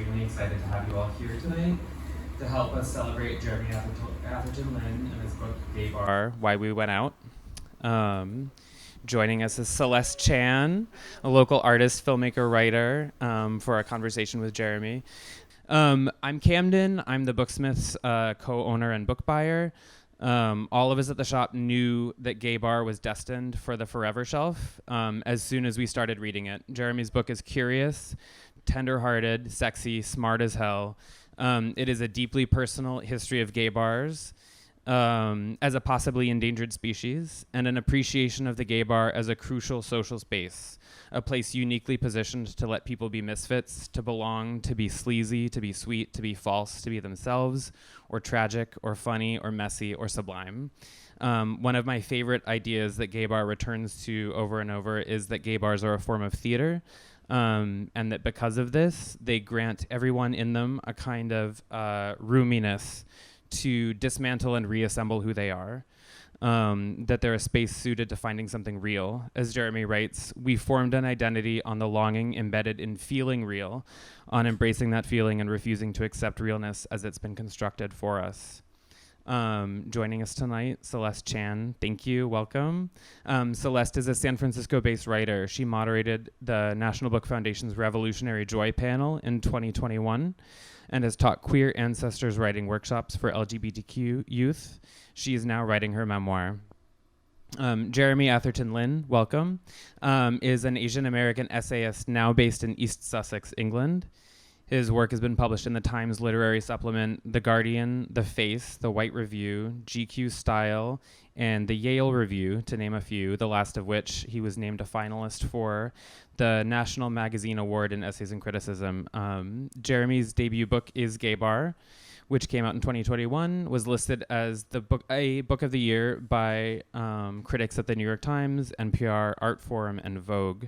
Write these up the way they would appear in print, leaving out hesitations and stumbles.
extremely excited to have you all here tonight to help us celebrate Jeremy Atherton Lin and his book Gay Bar, Why We Went Out. Joining us is Celeste Chan, a local artist, filmmaker, writer, for a conversation with Jeremy. I'm Camden. I'm the Booksmith's co-owner and book buyer. All of us at the shop knew that Gay Bar was destined for the forever shelf as soon as we started reading it. Jeremy's book is curious, tender-hearted, sexy, smart as hell. It is a deeply personal history of gay bars as a possibly endangered species, and an appreciation of the gay bar as a crucial social space, a place uniquely positioned to let people be misfits, to belong, to be sleazy, to be sweet, to be false, to be themselves, or tragic, or funny, or messy, or sublime. One of my favorite ideas that gay bar returns to over and over is that gay bars are a form of theater, and that because of this, they grant everyone in them a kind of roominess to dismantle and reassemble who they are, that they're a space suited to finding something real. As Jeremy writes, we formed an identity on the longing embedded in feeling real, on embracing that feeling and refusing to accept realness as it's been constructed for us. Joining us tonight, Celeste Chan. Thank you. Welcome. Celeste is a San Francisco-based writer. She moderated the National Book Foundation's Revolutionary Joy panel in 2021 and has taught queer ancestors writing workshops for LGBTQ youth. She is now writing her memoir. Jeremy Atherton Lin, welcome, is an Asian American essayist now based in East Sussex, England. His work has been published in the Times Literary Supplement, The Guardian, The Face, The White Review, GQ Style, and the Yale Review, to name a few, the last of which he was named a finalist for the National Magazine Award in Essays and Criticism. Jeremy's debut book is Gay Bar, which came out in 2021, was listed as a book of the year by critics at the New York Times, NPR, Art Forum, and Vogue.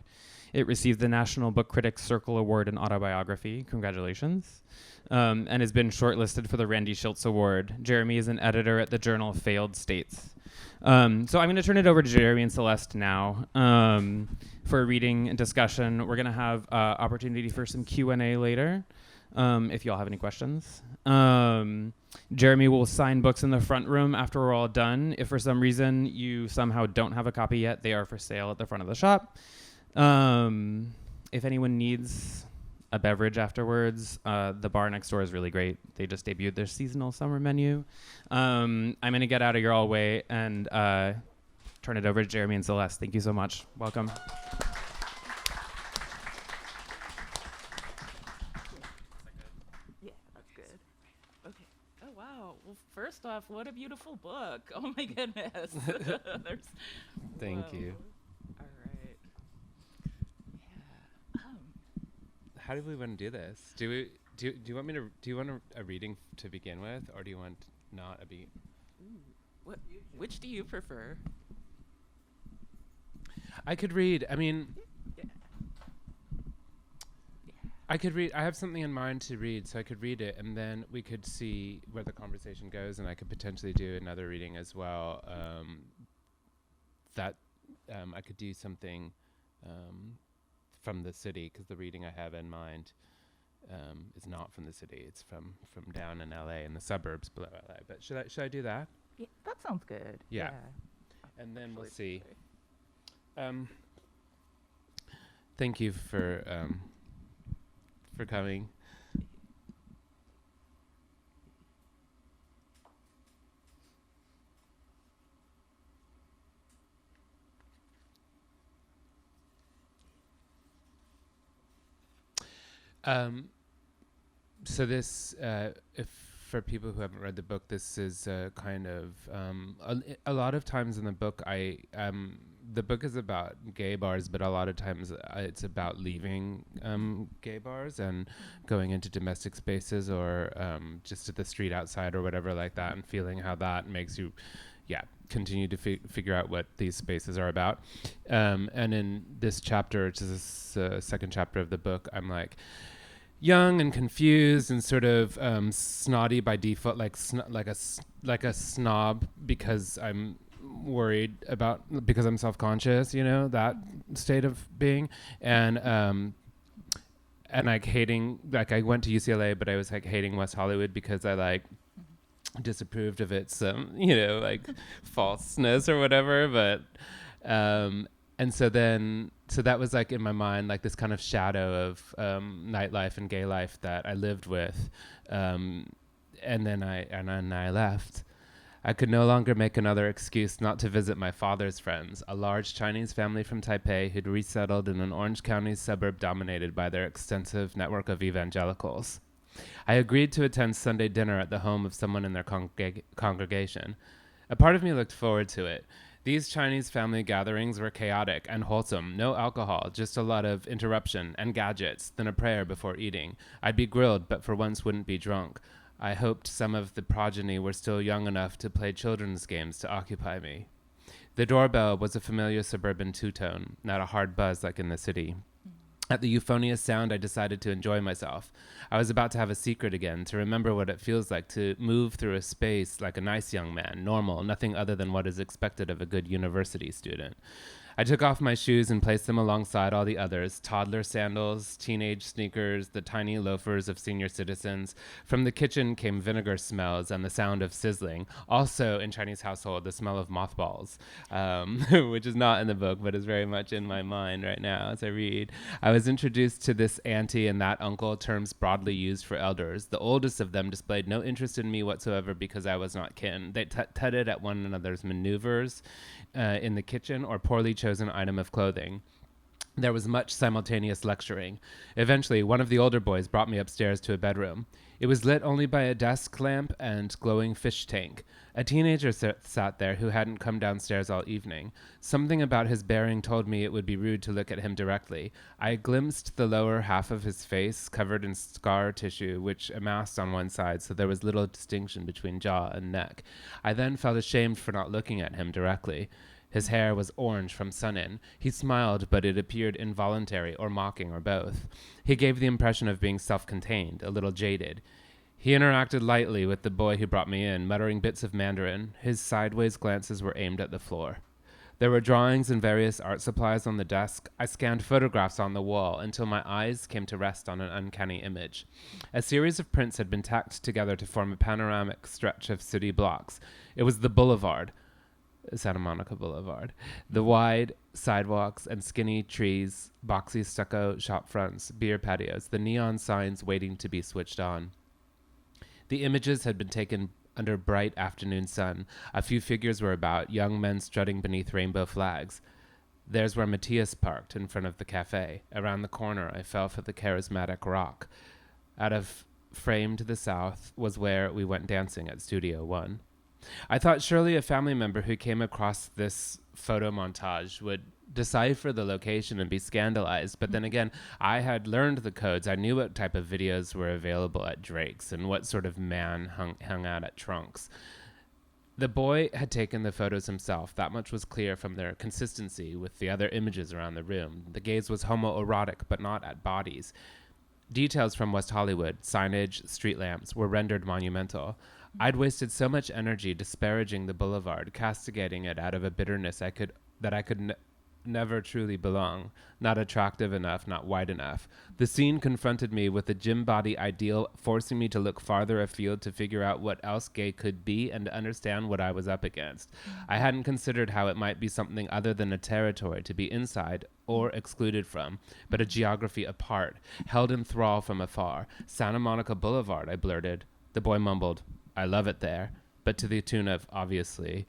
It received the National Book Critics Circle Award in Autobiography. Congratulations. And has been shortlisted for the Randy Schiltz Award. Jeremy is an editor at the journal Failed States. So I'm going to turn it over to Jeremy and Celeste now for a reading and discussion. We're going to have opportunity for some Q&A later if you all have any questions. Jeremy will sign books in the front room after we're all done. If for some reason you somehow don't have a copy yet, they are for sale at the front of the shop. If anyone needs a beverage afterwards, the bar next door is really great. They just debuted their seasonal summer menu. I'm going to get out of your all way and turn it over to Jeremy and Celeste. Thank you so much. Welcome. Yeah, that's good. Okay. Oh, wow. Well, first off, what a beautiful book. Oh, my goodness. Thank you. All right. How do we want to do this? Do you want me to do you want a reading to begin with, or do you want not a beat? Which do you prefer? I could read. I mean, Yeah. I could read. I have something in mind to read, so I could read it, and then we could see where the conversation goes, and I could potentially do another reading as well. I could do something from the city, because the reading I have in mind is not from the city. It's from down in LA, in the suburbs below LA. But should I do that? Yeah, that sounds good. Yeah. And then we'll see. Thank you for coming. So this, if for people who haven't read the book, this is kind of a lot of times in the book, the book is about gay bars, but a lot of times it's about leaving gay bars and going into domestic spaces or just at the street outside or whatever like that, and feeling how that makes you, continue to figure out what these spaces are about. And in this chapter, which is the second chapter of the book, I'm like young and confused and sort of snotty by default, like a snob because I'm worried about, because I'm self-conscious, that state of being. And and like hating, like I went to UCLA, but I was like hating West Hollywood because I like disapproved of its, like falseness or whatever. But, and so that was like in my mind, like this kind of shadow of nightlife and gay life that I lived with. And then I left. I could no longer make another excuse not to visit my father's friends, a large Chinese family from Taipei who'd resettled in an Orange County suburb dominated by their extensive network of evangelicals. I agreed to attend Sunday dinner at the home of someone in their congregation. A part of me looked forward to it. These Chinese family gatherings were chaotic and wholesome, no alcohol, just a lot of interruption and gadgets, then a prayer before eating. I'd be grilled, but for once wouldn't be drunk. I hoped some of the progeny were still young enough to play children's games to occupy me. The doorbell was a familiar suburban two-tone, not a hard buzz like in the city. At the euphonious sound, I decided to enjoy myself. I was about to have a secret again, to remember what it feels like to move through a space like a nice young man, normal, nothing other than what is expected of a good university student. I took off my shoes and placed them alongside all the others, toddler sandals, teenage sneakers, the tiny loafers of senior citizens. From the kitchen came vinegar smells and the sound of sizzling. Also in Chinese household, the smell of mothballs, which is not in the book, but is very much in my mind right now as I read. I was introduced to this auntie and that uncle, terms broadly used for elders. The oldest of them displayed no interest in me whatsoever because I was not kin. They tutted at one another's maneuvers in the kitchen or poorly chosen item of clothing. There was much simultaneous lecturing. Eventually, one of the older boys brought me upstairs to a bedroom. It was lit only by a desk lamp and glowing fish tank. A teenager sat there who hadn't come downstairs all evening. Something about his bearing told me it would be rude to look at him directly. I glimpsed the lower half of his face, covered in scar tissue, which amassed on one side, so there was little distinction between jaw and neck. I then felt ashamed for not looking at him directly. His hair was orange from sun-in. He smiled, but it appeared involuntary or mocking or both. He gave the impression of being self-contained, a little jaded. He interacted lightly with the boy who brought me in, muttering bits of Mandarin. His sideways glances were aimed at the floor. There were drawings and various art supplies on the desk. I scanned photographs on the wall until my eyes came to rest on an uncanny image. A series of prints had been tacked together to form a panoramic stretch of city blocks. It was the boulevard, Santa Monica Boulevard. The wide sidewalks and skinny trees, boxy stucco shop fronts, beer patios, the neon signs waiting to be switched on. The images had been taken under bright afternoon sun. A few figures were about, young men strutting beneath rainbow flags. There's where Matthias parked, in front of the cafe. Around the corner, I fell for the charismatic rock. Out of frame to the south was where we went dancing at Studio One. I thought surely a family member who came across this photo montage would decipher the location and be scandalized. But then again, I had learned the codes. I knew what type of videos were available at Drake's and what sort of man hung out at Trunks. The boy had taken the photos himself. That much was clear from their consistency with the other images around the room. The gaze was homoerotic, but not at bodies. Details from West Hollywood, signage, street lamps, were rendered monumental. I'd wasted so much energy disparaging the boulevard, castigating it out of a bitterness I could never truly belong, not attractive enough, not wide enough. The scene confronted me with the gym body ideal, forcing me to look farther afield to figure out what else gay could be and to understand what I was up against. I hadn't considered how it might be something other than a territory to be inside or excluded from, but a geography apart, held in thrall from afar. Santa Monica Boulevard, I blurted. The boy mumbled, "I love it there," but to the tune of obviously.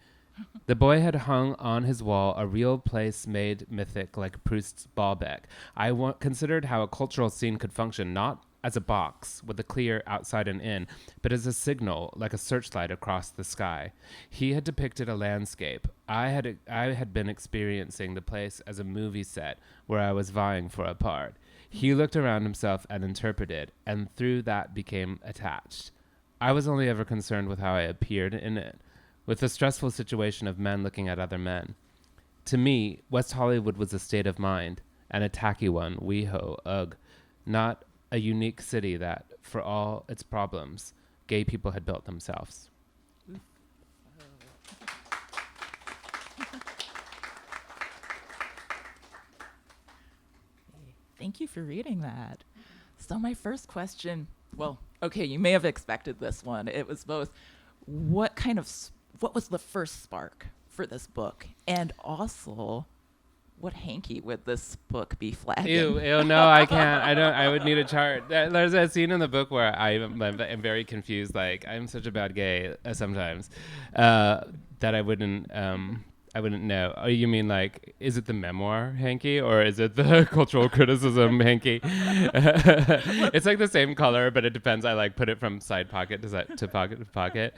The boy had hung on his wall a real place made mythic like Proust's Baalbek. I considered how a cultural scene could function not as a box with a clear outside and in, but as a signal like a searchlight across the sky. He had depicted a landscape. I had been experiencing the place as a movie set where I was vying for a part. He looked around himself and interpreted, and through that became attached. I was only ever concerned with how I appeared in it, with the stressful situation of men looking at other men. To me, West Hollywood was a state of mind, and a tacky one, wee-ho, ugh, not a unique city that, for all its problems, gay people had built themselves. Thank you for reading that. So my first question, well, okay, you may have expected this one. It was both, what was the first spark for this book? And also, what hanky would this book be flagging? Ew, no, I can't. I would need a chart. There's a scene in the book where I'm very confused. Like, I'm such a bad gay sometimes that I wouldn't know. Oh, you mean like, is it the memoir hanky or is it the cultural criticism hanky? It's like the same color, but it depends. I like put it from side pocket to pocket to pocket.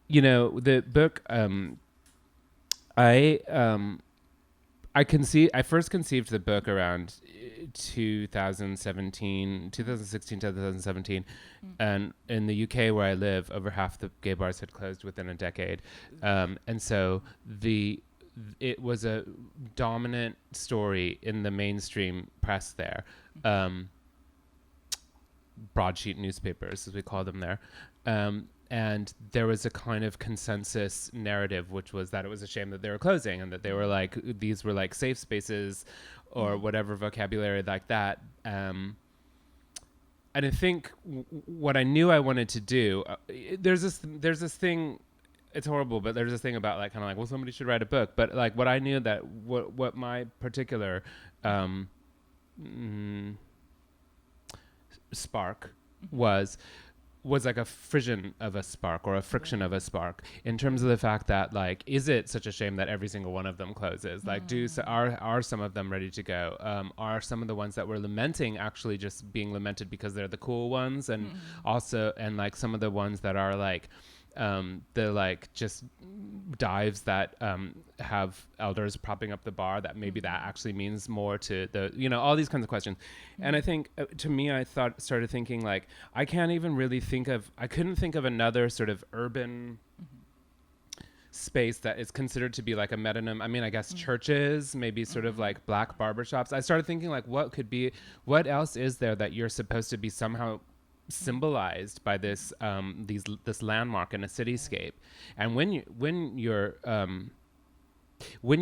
The book, I first conceived the book around 2016, 2017, and in the UK where I live, over half the gay bars had closed within a decade, and so it was a dominant story in the mainstream press there, broadsheet newspapers as we call them there. And there was a kind of consensus narrative, which was that it was a shame that they were closing and that they were like, these were like safe spaces or whatever vocabulary like that. And I think what I knew I wanted to do, there's this thing, it's horrible, but there's this thing about like, kind of like, well, somebody should write a book. But like what I knew that what my particular spark was like a frisson of a spark or a friction of a spark in terms of the fact that like, is it such a shame that every single one of them closes? Like, are some of them ready to go? Are some of the ones that we're lamenting actually just being lamented because they're the cool ones? And also, and like some of the ones that are like, the like just dives that have elders propping up the bar, that maybe that actually means more to the, all these kinds of questions. And I think to me, I started thinking like, I couldn't think of another sort of urban space that is considered to be like a metonym. I mean, I guess churches, maybe sort of like black barbershops. I started thinking like, what else is there that you're supposed to be somehow symbolized by this this landmark in a cityscape? And when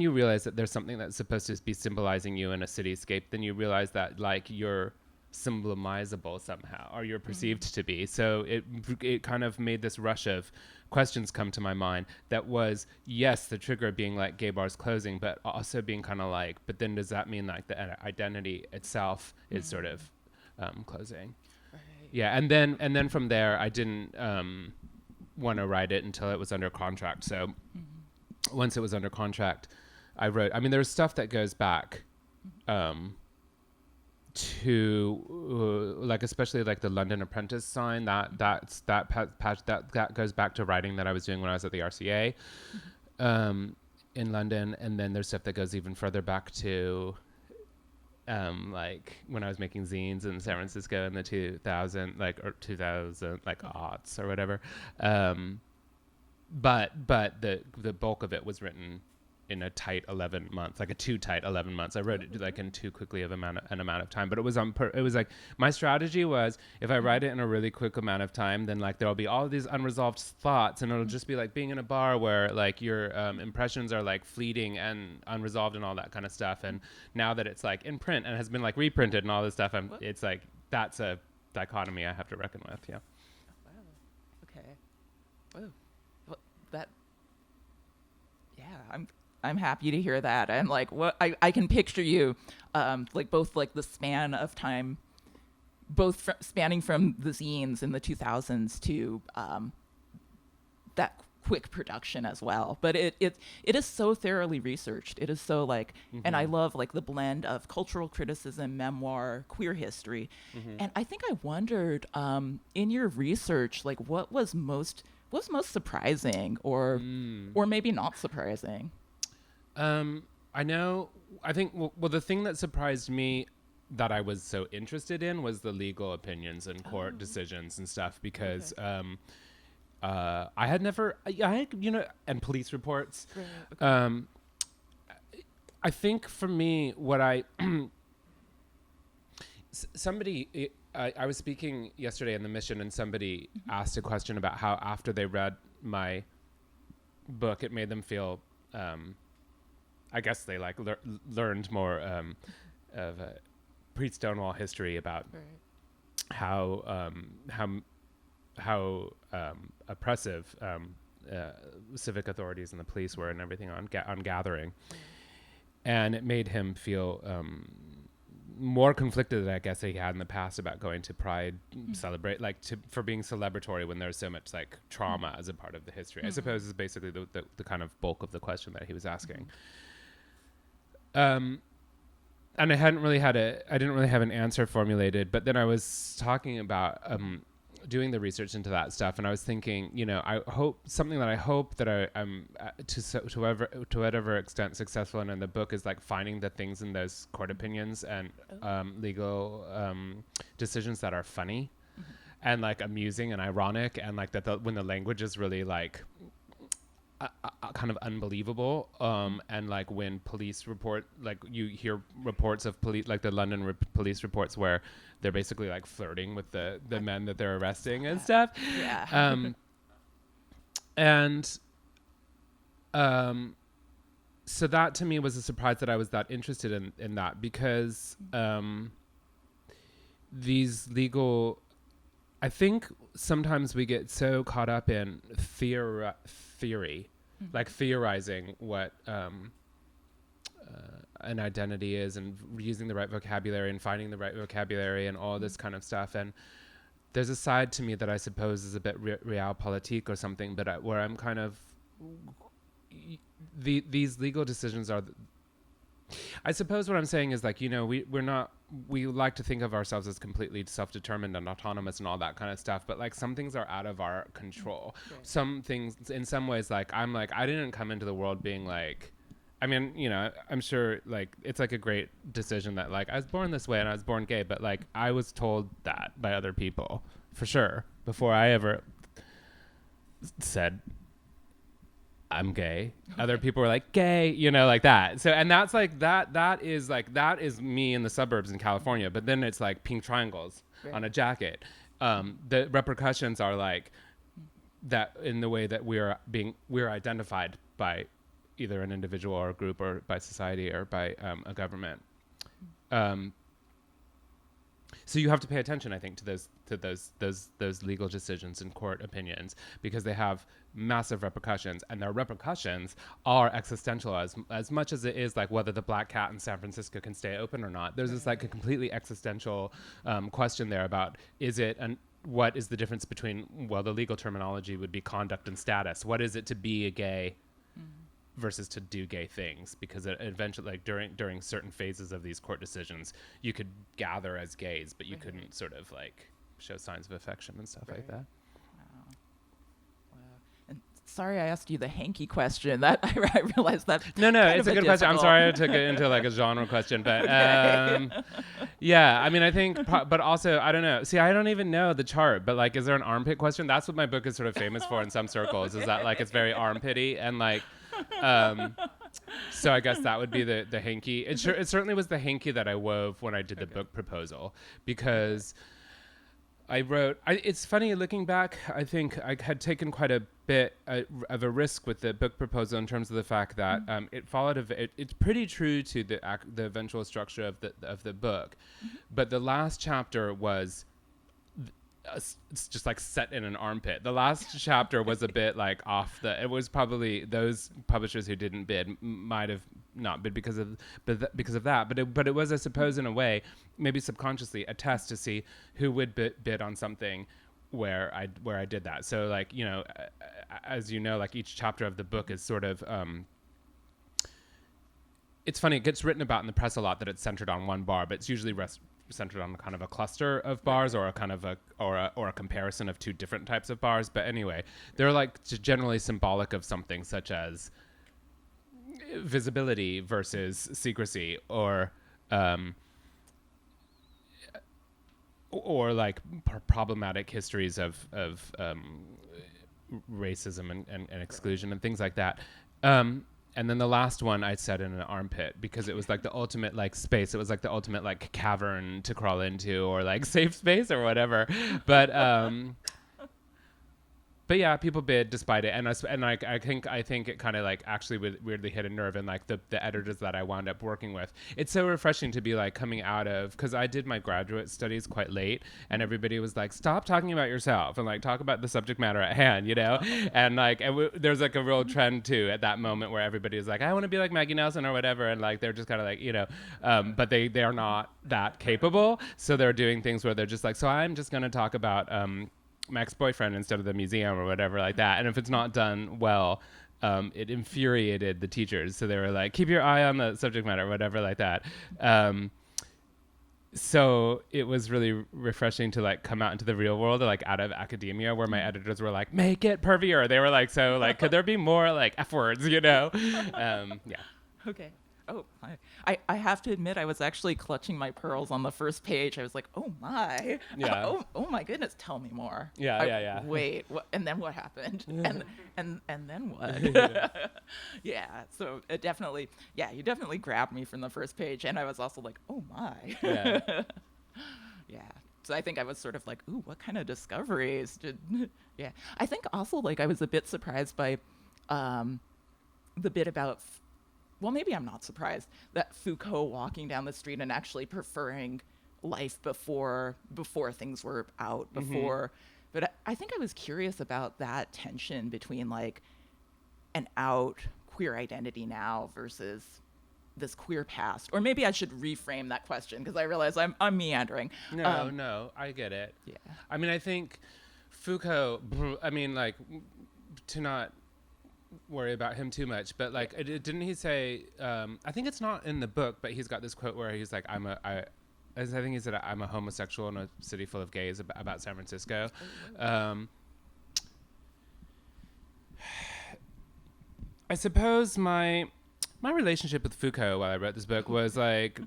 you realize that there's something that's supposed to be symbolizing you in a cityscape, then you realize that like you're symbolizable somehow, or you're perceived to be. So it kind of made this rush of questions come to my mind that was, yes, the trigger being like gay bars closing, but also being kind of like, but then does that mean like the identity itself is sort of closing? Yeah, and then from there, I didn't want to write it until it was under contract. So once it was under contract, I wrote. I mean, there's stuff that goes back to like, especially like the London Apprentice sign. That goes back to writing that I was doing when I was at the RCA in London, and then there's stuff that goes even further back to. Like when I was making zines in San Francisco in the 2000 aughts or whatever. But the bulk of it was written in a tight 11 months, like a too tight 11 months. I wrote it like in too quickly of an amount of time, but it was it was like, my strategy was, if I write it in a really quick amount of time, then like there'll be all these unresolved thoughts, and it'll just be like being in a bar where like your impressions are like fleeting and unresolved and all that kind of stuff. And now that it's like in print and has been like reprinted and all this stuff, it's like, that's a dichotomy I have to reckon with. Yeah. Wow. Okay. Whoa. Well, that. Yeah, I'm happy to hear that. I'm like, what I can picture you, like both like the span of time, both spanning from the zines in the 2000s to that quick production as well. But it is so thoroughly researched. It is so like, and I love like the blend of cultural criticism, memoir, queer history. And I think I wondered in your research, like what was most surprising or maybe not surprising? I think, well, the thing that surprised me that I was so interested in was the legal opinions and court decisions and stuff, because I had never, and police reports. Right. Okay. I think for me, what I was speaking yesterday in the Mission, and somebody asked a question about how after they read my book, it made them feel, I guess they like learned more of pre-Stonewall history about how oppressive civic authorities and the police were and everything on gathering, and it made him feel more conflicted than I guess he had in the past about going to Pride celebrate, like for being celebratory when there's so much like trauma as a part of the history. I suppose is basically the kind of bulk of the question that he was asking. And I didn't really have an answer formulated, but then I was talking about doing the research into that stuff, and I was thinking, I hope that I'm to whatever extent successful in the book is like finding the things in those court opinions and legal decisions that are funny and like amusing and ironic, and like that when the language is really like kind of unbelievable, and like when police report, like you hear reports of police, like the London police reports where they're basically like flirting with the men that they're arresting and stuff. So that to me was a surprise that I was that interested in that, because these legal, I think sometimes we get so caught up in theory, like theorizing what an identity is, and using the right vocabulary and finding the right vocabulary and all this kind of stuff. And there's a side to me that I suppose is a bit realpolitik or something, but where I'm kind of these legal decisions are. I suppose what I'm saying is like, we like to think of ourselves as completely self-determined and autonomous and all that kind of stuff, but like some things are out of our control. Right. Some things, in some ways, like I didn't come into the world being like, I'm sure like it's like a great decision that like I was born this way and I was born gay, but like I was told that by other people for sure before I ever said I'm gay. Okay. Other people were like gay, like that. So, and that's like that is me in the suburbs in California, but then it's like pink triangles on a jacket. The repercussions are like that in the way that we're identified by either an individual or a group, or by society, or by a government. So you have to pay attention, I think, to those legal decisions and court opinions, because they have massive repercussions, and their repercussions are existential as much as it is like whether the Black Cat in San Francisco can stay open or not. There's this like a completely existential question there about what is the difference between, the legal terminology would be conduct and status. What is it to be a gay versus to do gay things? Because it eventually, like during certain phases of these court decisions, you could gather as gays, but you couldn't sort of like show signs of affection and stuff like that. Wow. And sorry, I asked you the hanky question. That I realized that. No, it's a good question. I'm sorry I took it into like a genre question, but yeah, I think, but also I don't know. See, I don't even know the chart, but like, is there an armpit question? That's what my book is sort of famous for in some circles. Is that like it's very armpity and like. So I guess that would be the hanky. It certainly was the hanky that I wove when I did the book proposal, because I wrote. It's funny looking back. I think I had taken quite a bit of a risk with the book proposal in terms of the fact that it followed. It's pretty true to the eventual structure of the book, but the last chapter was. It's just like set in an armpit. The last chapter was a bit like it was probably those publishers who didn't bid might have not bid because of that, but it was, I suppose, in a way, maybe subconsciously, a test to see who would bid on something where I did that. So like, as you know, like each chapter of the book is sort of it's funny, it gets written about in the press a lot that it's centered on one bar, but it's usually centered on kind of a cluster of bars, or a kind of or a comparison of two different types of bars. But anyway, they're like generally symbolic of something such as visibility versus secrecy, or like problematic histories of racism and exclusion and things like that. And then the last one I said in an armpit, because it was like the ultimate like space. It was like the ultimate like cavern to crawl into, or like safe space or whatever. But but yeah, people bid despite it, and I think it kind of like actually weirdly hit a nerve, and like the editors that I wound up working with. It's so refreshing to be like coming out of, because I did my graduate studies quite late, and everybody was like, stop talking about yourself and like talk about the subject matter at hand, and like there's like a real trend too at that moment where everybody is like, I want to be like Maggie Nelson or whatever, and like they're just kind of like but they are not that capable, so they're doing things where they're just like, so I'm just going to talk about my ex-boyfriend instead of the museum or whatever like that, and if it's not done well, it infuriated the teachers, so they were like, keep your eye on the subject matter or whatever like that. So it was really refreshing to like come out into the real world, like out of academia, where my editors were like, make it pervier. They were like, so like, could there be more like F words, Yeah. Okay. Oh, I have to admit, I was actually clutching my pearls on the first page. I was like, oh my. Yeah. Oh my goodness, tell me more. Yeah. Wait, and then what happened? and then what? Yeah. So it definitely, you definitely grabbed me from the first page, and I was also like, oh my. Yeah. Yeah. So I think I was sort of like, ooh, what kind of discoveries did? Yeah. I think also like I was a bit surprised by the bit about. Well, maybe I'm not surprised that Foucault walking down the street and actually preferring life before things were out, but I think I was curious about that tension between like an out queer identity now versus this queer past. Or maybe I should reframe that question, because I realize I'm meandering. No, I get it. Yeah. I mean, I think Foucault, like, to not worry about him too much, but like, didn't he say, I think it's not in the book, but he's got this quote where he's like, I think he said, I'm a homosexual in a city full of gays, about San Francisco. I suppose my relationship with Foucault while I wrote this book was like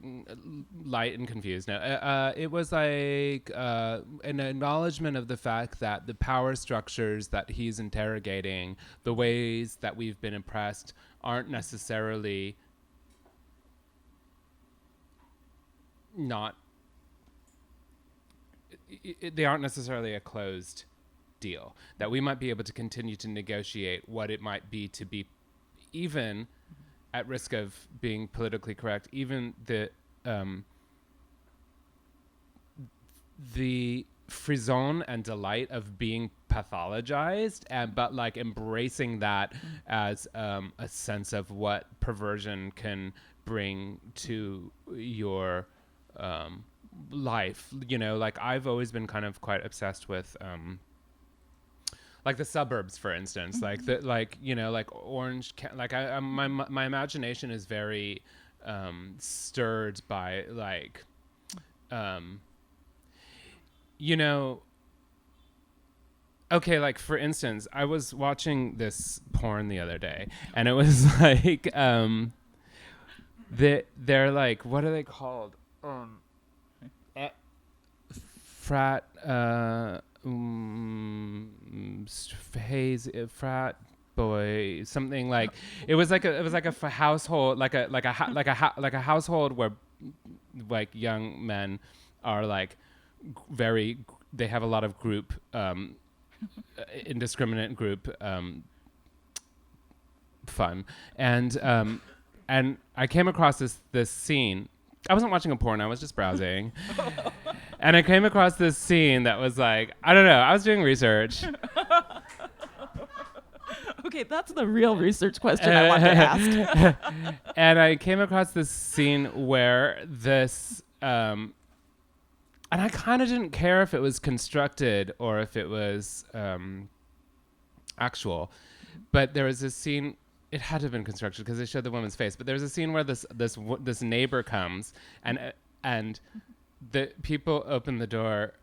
light and confused. No, it was like an acknowledgement of the fact that the power structures that he's interrogating, the ways that we've been oppressed, aren't necessarily they aren't necessarily a closed deal. That we might be able to continue to negotiate what it might be to be, even at risk of being politically correct, even the frisson and delight of being pathologized, but like embracing that as a sense of what perversion can bring to your life. Like I've always been kind of quite obsessed with like the suburbs, for instance, like Orange, my imagination is very stirred by like, okay, like for instance, I was watching this porn the other day, and it was like, they're like, what are they called? Frat, frat boy, something like it was like a household, like a household where like young men are like they have a lot of group indiscriminate group fun, and I came across this scene. I wasn't watching a porn, I was just browsing. And I came across this scene that was like, I don't know, I was doing research. Okay, that's the real research question I want to ask. And I came across this scene where this, and I kind of didn't care if it was constructed or if it was actual, but there was this scene. It had to have been constructed because they showed the woman's face. But there's a scene where this neighbor comes and the people open the door.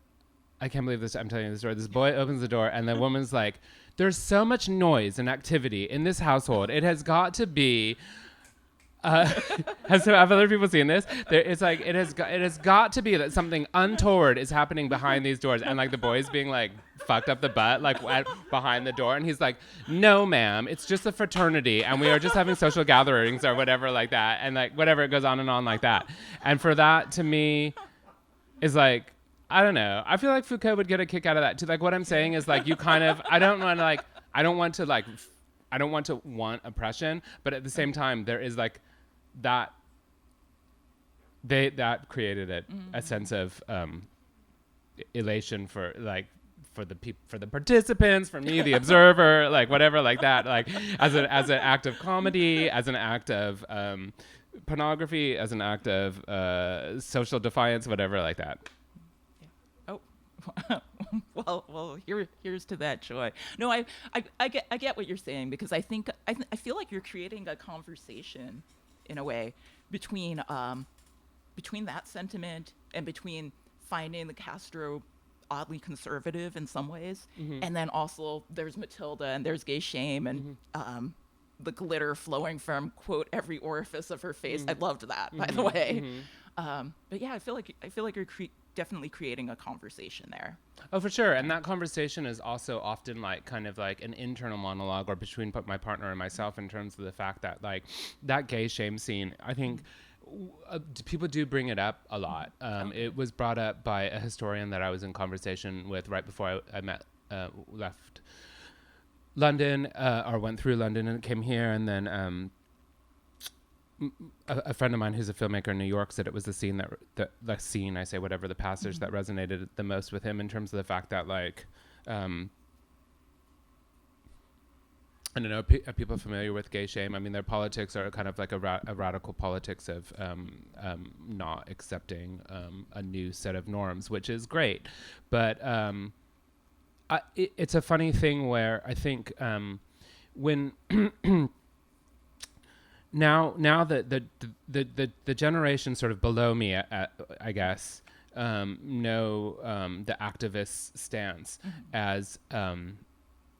I can't believe this. I'm telling you this story. This boy opens the door and the woman's like, "There's so much noise and activity in this household. It has got to be." Have other people seen this? It's like it has got to be that something untoward is happening behind these doors, and like the boy's being like fucked up the butt like behind the door, and he's like, "No, ma'am, it's just a fraternity, and we are just having social gatherings or whatever like that," and like whatever, it goes on and on like that. And for that to me is like, I don't know. I feel like Foucault would get a kick out of that too. Like what I'm saying is like you kind of I don't want to want oppression, but at the same time there is like that that created a sense of elation for like for the participants, for me the observer, like whatever, like that, like as an act of comedy, as an act of pornography, as an act of social defiance, whatever, like that. Oh, well, here's to that joy. No, I get what you're saying, because I think I feel like you're creating a conversation in a way between that sentiment and between finding the Castro oddly conservative in some ways, and then also there's Matilda and there's gay shame and the glitter flowing from quote every orifice of her face. I loved that, by the way. But yeah, I feel like you're definitely creating a conversation there. Oh, for sure. And that conversation is also often like kind of like an internal monologue or between my partner and myself, in terms of the fact that like that gay shame scene, I think people do bring it up a lot. It was brought up by a historian that I was in conversation with right before I left London, or went through London and came here. And then a friend of mine who's a filmmaker in New York said it was the scene the passage that resonated the most with him, in terms of the fact that like, I don't know, are people familiar with gay shame? I mean, their politics are kind of like a radical politics of not accepting a new set of norms, which is great. But it's a funny thing where I think when now that the generation sort of below me, I guess, know the activist stance as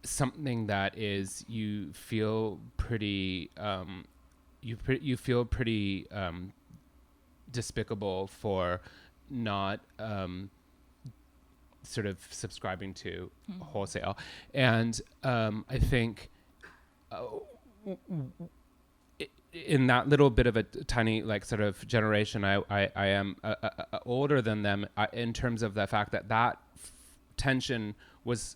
something that is you feel pretty despicable for not sort of subscribing to wholesale. And I think in that little bit of a tiny like sort of generation, I am older than them, in terms of the fact that tension was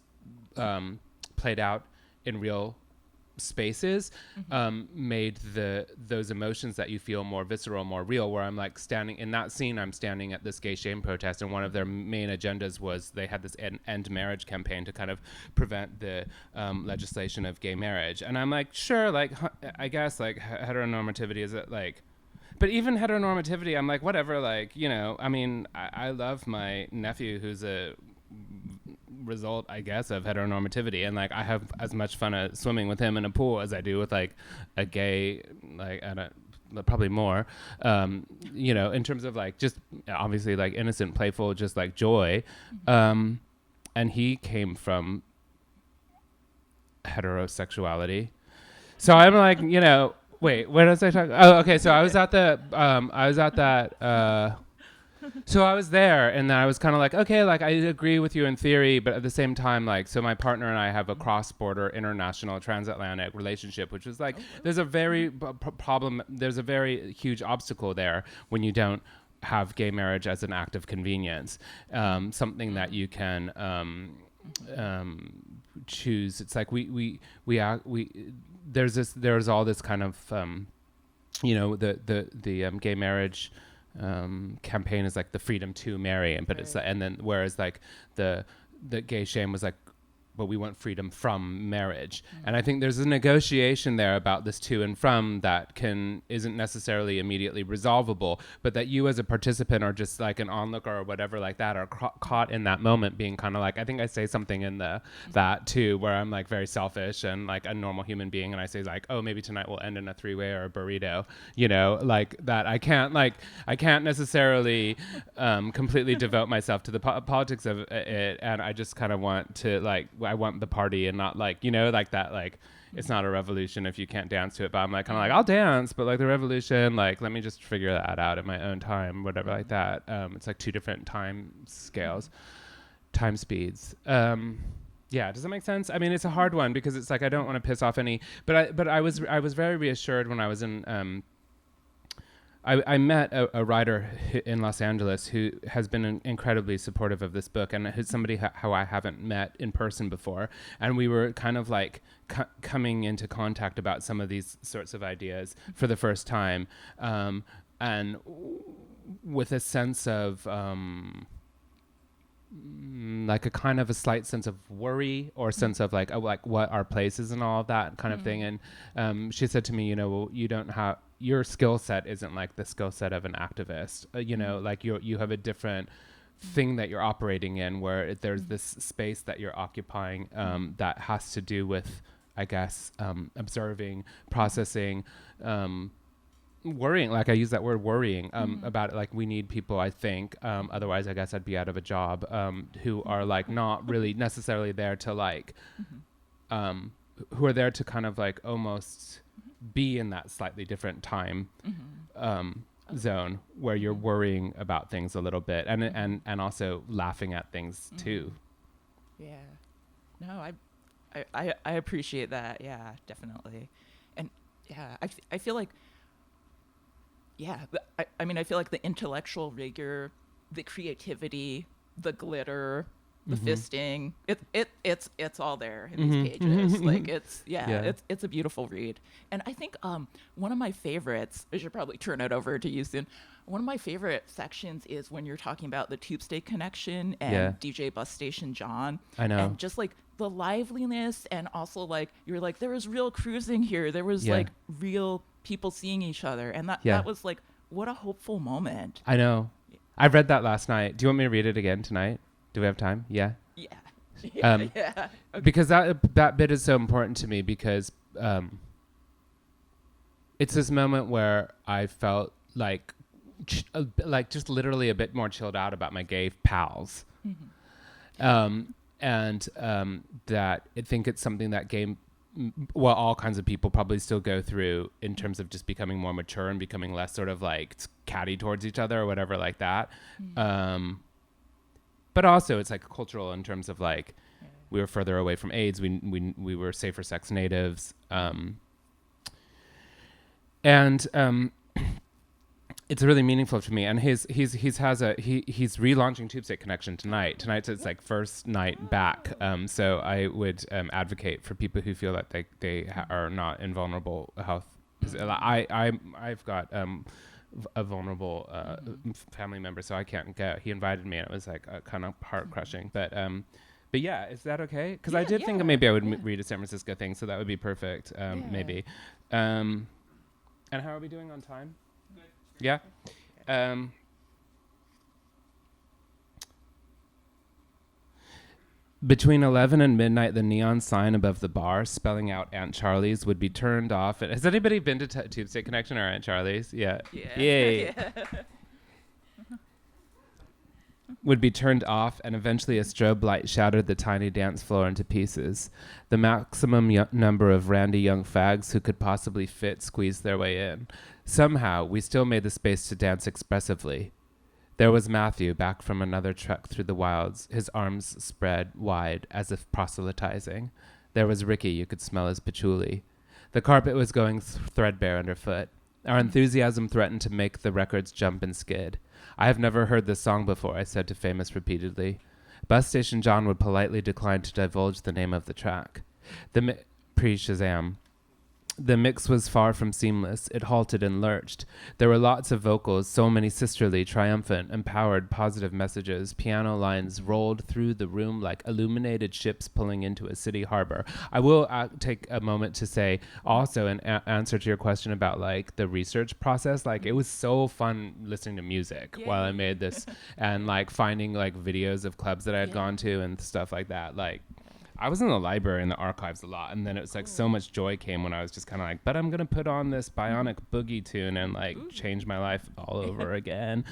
played out in real spaces, made those emotions that you feel more visceral, more real. Where I'm like standing in that scene, I'm standing at this gay shame protest, and one of their main agendas was they had this end marriage campaign to kind of prevent the legislation of gay marriage. And I'm like, sure, like I guess like heteronormativity is it like. But even heteronormativity, I'm like, whatever, like, you know, I mean, I love my nephew who's a result, I guess, of heteronormativity, and like I have as much fun swimming with him in a pool as I do with like a gay, like probably more, you know, in terms of like just obviously like innocent, playful, just like joy, and he came from heterosexuality, so I'm like, you know, wait, what was I talking? Oh, okay, so I was at that. So I was there, and then I was kind of like, okay, like I agree with you in theory, but at the same time, like, so my partner and I have a cross-border international transatlantic relationship, which is like, there's a very there's a very huge obstacle there when you don't have gay marriage as an act of convenience, something that you can choose. It's like there's all this kind of you know, the gay marriage campaign is like the freedom to marry, but right. It's and then whereas like the gay shame was like, but we want freedom from marriage. And I think there's a negotiation there about this to and from that isn't necessarily immediately resolvable, but that you as a participant or just like an onlooker or whatever like that are caught in that moment being kind of like, I think I say something in that too, where I'm like very selfish and like a normal human being, and I say like, oh, maybe tonight will end in a 3-way or a burrito, you know, like that. I can't necessarily completely devote myself to the politics of it, and I just kind of want to like, I want the party and not like, you know, like that, like it's not a revolution if you can't dance to it, but I'm like kind of like, I'll dance, but like the revolution, like let me just figure that out at my own time, whatever like that. It's like two different time scales, time speeds. Yeah, does that make sense? I mean, it's a hard one because it's like I don't want to piss off any, but I was very reassured when I was in I met a writer in Los Angeles who has been incredibly supportive of this book, and who's somebody how I haven't met in person before. And we were kind of like coming into contact about some of these sorts of ideas for the first time, and with a sense of like a kind of a slight sense of worry or sense of like, oh, like what our place is and all of that kind of thing. And she said to me, you know, well, you don't have, your skill set isn't like the skill set of an activist, you know, like you have a different thing that you're operating in, where there's this space that you're occupying that has to do with, I guess, observing, processing, worrying, like I use that word worrying about it. Like we need people, I think, otherwise I guess I'd be out of a job, who are like not really necessarily there to like, who are there to kind of like almost be in that slightly different time zone where you're worrying about things a little bit and also laughing at things too. Yeah. No, I appreciate that. Yeah, definitely. And yeah, I feel like, yeah, I mean, I feel like the intellectual rigor, the creativity, the glitter, the fisting, it's all there in these pages. Like it's a beautiful read. And I think one of my favorites, I should probably turn it over to you soon. One of my favorite sections is when you're talking about the Tube State Connection and DJ Bus Station John. I know. And just like the liveliness, and also like you're like, there was real cruising here. There was like real people seeing each other, and that was like, what a hopeful moment. I know. I read that last night. Do you want me to read it again tonight? Do we have time? Yeah. Yeah. Okay. Because that bit is so important to me, because it's this moment where I felt like just literally a bit more chilled out about my gay pals, and that I think it's something that all kinds of people probably still go through in terms of just becoming more mature and becoming less sort of like catty towards each other or whatever like that. But also it's like cultural in terms of like we were further away from AIDS. We were safer sex natives. And it's really meaningful to me. And he's relaunching Tube State Connection tonight. Tonight's its like first night back. So I would advocate for people who feel that they are not in vulnerable health. I've got a vulnerable family member, so I can't go. He invited me, and it was like kind of heart crushing. But yeah, is that okay? Because I did think maybe I would read a San Francisco thing, so that would be perfect. Maybe. And how are we doing on time? Yeah. Between 11 and midnight, the neon sign above the bar spelling out Aunt Charlie's would be turned off. Has anybody been to Tube State Connection or Aunt Charlie's? Yeah. Yay. Would be turned off, and eventually a strobe light shattered the tiny dance floor into pieces. The maximum number of randy young fags who could possibly fit squeezed their way in. Somehow, we still made the space to dance expressively. There was Matthew, back from another trek through the wilds, his arms spread wide as if proselytizing. There was Ricky, you could smell his patchouli. The carpet was going threadbare underfoot. Our enthusiasm threatened to make the records jump and skid. I have never heard this song before, I said to Famous repeatedly. Bus Station John would politely decline to divulge the name of the track. Pre-Shazam. The mix was far from seamless. It halted and lurched. There were lots of vocals, so many sisterly, triumphant, empowered, positive messages. Piano lines rolled through the room like illuminated ships pulling into a city harbor. I will take a moment to say also in answer to your question about like the research process, like it was so fun listening to music while I made this and like finding like videos of clubs that I had gone to and stuff like that. Like I was in the library and the archives a lot, and then it was like so much joy came when I was just kind of like, but I'm gonna put on this bionic boogie tune and like change my life all over again.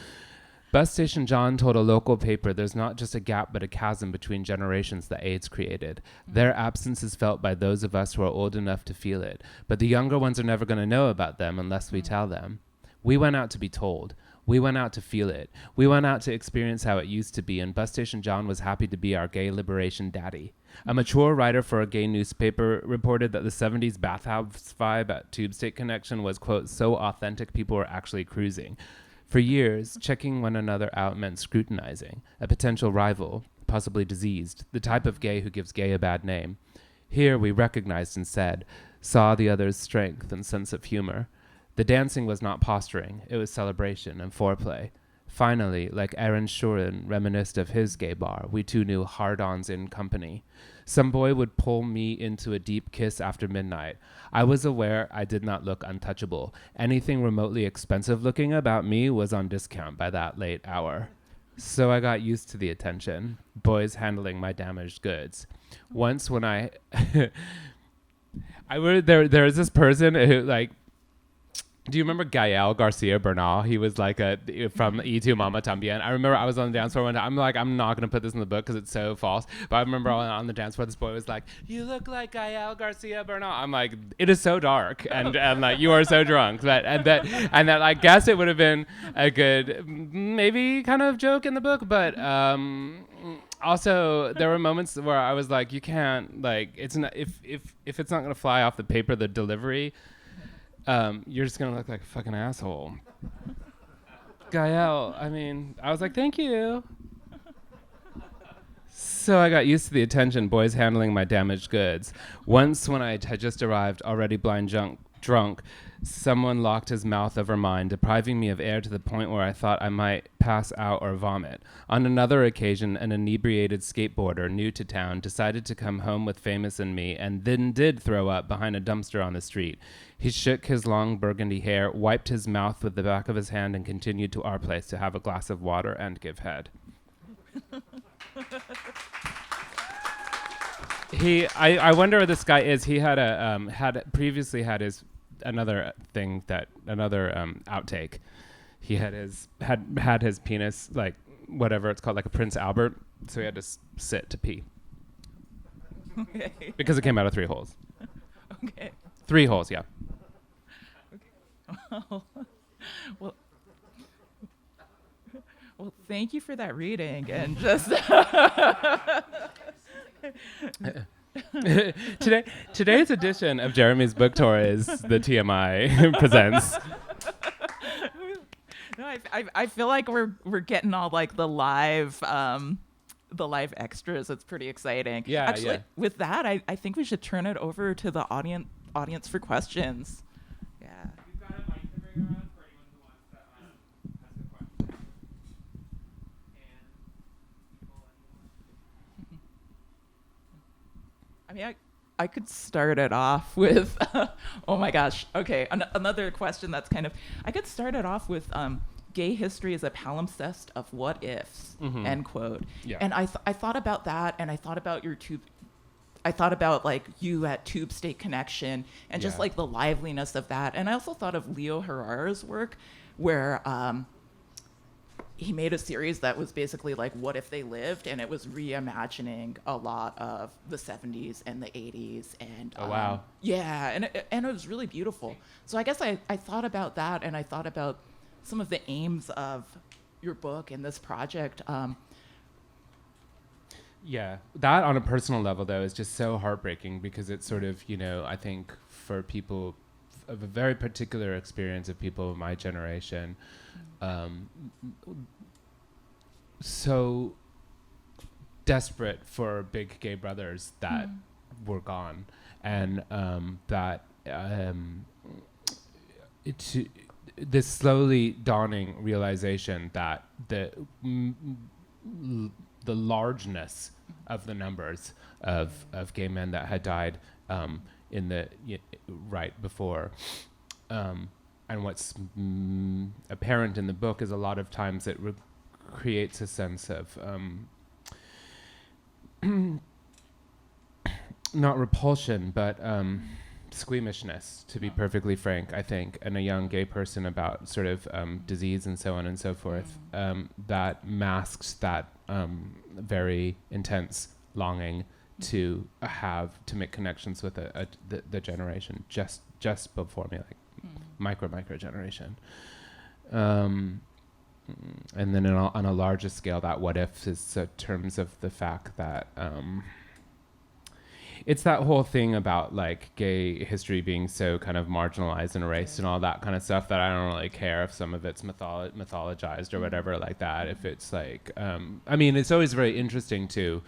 Bus Station John told a local paper there's not just a gap but a chasm between generations that AIDS created. Their absence is felt by those of us who are old enough to feel it, but the younger ones are never gonna know about them unless we tell them. We went out to be told. We went out to feel it. We went out to experience how it used to be, and Bus Station John was happy to be our gay liberation daddy. A mature writer for a gay newspaper reported that the 70s bathhouse vibe at Tube State Connection was, quote, so authentic people were actually cruising. For years, checking one another out meant scrutinizing, a potential rival, possibly diseased, the type of gay who gives gay a bad name. Here we recognized and said, saw the other's strength and sense of humor. The dancing was not posturing, it was celebration and foreplay. Finally, like Aaron Shurin reminisced of his gay bar, we two knew hard-ons in company. Some boy would pull me into a deep kiss after midnight. I was aware I did not look untouchable. Anything remotely expensive looking about me was on discount by that late hour. So I got used to the attention, boys handling my damaged goods. Once when I there was this person who, like, do you remember Gael Garcia Bernal? He was like from E2 Mama Tambien. I remember I was on the dance floor one time. I'm like, I'm not going to put this in the book because it's so false. But I remember on the dance floor, this boy was like, you look like Gael Garcia Bernal. I'm like, it is so dark. And like, you are so drunk. And that I guess it would have been a good, maybe kind of joke in the book. But also, there were moments where I was like, you can't, like, it's not, if it's not going to fly off the paper, the delivery, you're just going to look like a fucking asshole. Gael, I mean, I was like, thank you. So I got used to the attention, boys handling my damaged goods. Once when I had just arrived, already blind drunk, someone locked his mouth over mine, depriving me of air to the point where I thought I might pass out or vomit. On another occasion, an inebriated skateboarder, new to town, decided to come home with Famous and me, and then did throw up behind a dumpster on the street. He shook his long burgundy hair, wiped his mouth with the back of his hand, and continued to our place to have a glass of water and give head. I wonder where this guy is. He had previously had his another outtake. He had his penis, like, whatever it's called, like a Prince Albert, so he had to sit to pee. Okay. Because it came out of 3 holes. Okay. 3 holes, yeah. Okay. Well, thank you for that reading, and just Today's edition of Jeremy's Book Tour is the TMI presents. No, I feel like we're getting all like the live extras. It's pretty exciting. Yeah, actually, yeah. With that, I think we should turn it over to the audience for questions. Yeah. You've got a mic to bring around for anyone who wants to ask a question. I mean, I could start it off with, oh my gosh. Okay, another question that's kind of, I could start it off with, gay history is a palimpsest of what ifs, end quote. Yeah. And I thought about that, and I thought about I thought about like you at Tube State Connection, and just like the liveliness of that. And I also thought of Leo Herrera's work, where he made a series that was basically like what if they lived, and it was reimagining a lot of the 70s and the 80s, and Oh, wow. yeah, and it was really beautiful. So I guess I thought about that, and I thought about some of the aims of your book and this project. Yeah, that on a personal level, though, is just so heartbreaking because it's sort of, I think for people of a very particular experience of people of my generation, so desperate for big gay brothers that were gone, and that this slowly dawning realization that the largeness of the numbers of gay men that had died in the right before, and what's apparent in the book is a lot of times it creates a sense of not repulsion, but squeamishness, to be perfectly frank, I think, in a young gay person about sort of disease and so on and so forth, that masks that very intense longing to make connections with the generation just before me, like micro generation. and then on a larger scale, that what if is in terms of the fact that it's that whole thing about like gay history being so kind of marginalized and erased and all that kind of stuff that I don't really care if some of it's mythologized or whatever like that. If it's like, I mean, it's always very interesting to,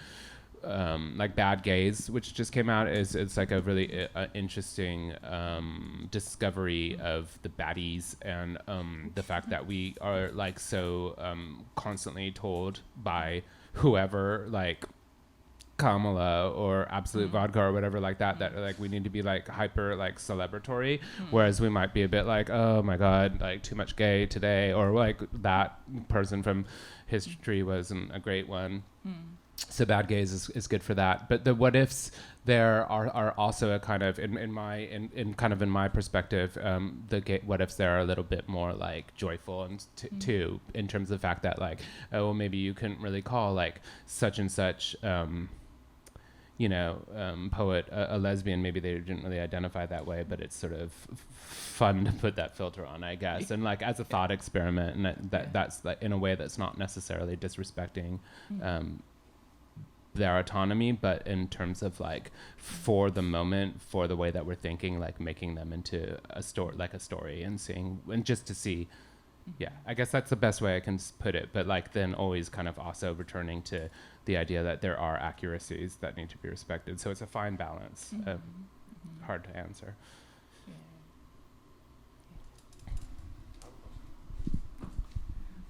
like Bad Gays, which just came out, it's like a really interesting discovery of the baddies and the fact that we are like so constantly told by whoever, like Kamala or Absolute Vodka or whatever like that, that like we need to be like hyper like celebratory, whereas we might be a bit like, oh my god, like too much gay today, or like that person from history wasn't a great one. So Bad Gays is good for that. But the what ifs there are also a kind of in my perspective, the what ifs there are a little bit more like joyful and too, in terms of the fact that like, oh well, maybe you couldn't really call like such and such poet a lesbian. Maybe they didn't really identify that way, but it's sort of fun to put that filter on, I guess, and like as a thought experiment, and that's like in a way that's not necessarily disrespecting their autonomy, but in terms of like for the moment, for the way that we're thinking, like making them into a story and seeing, and just to see. Yeah, I guess that's the best way I can put it, but like then always kind of also returning to the idea that there are accuracies that need to be respected. So it's a fine balance. Hard to answer.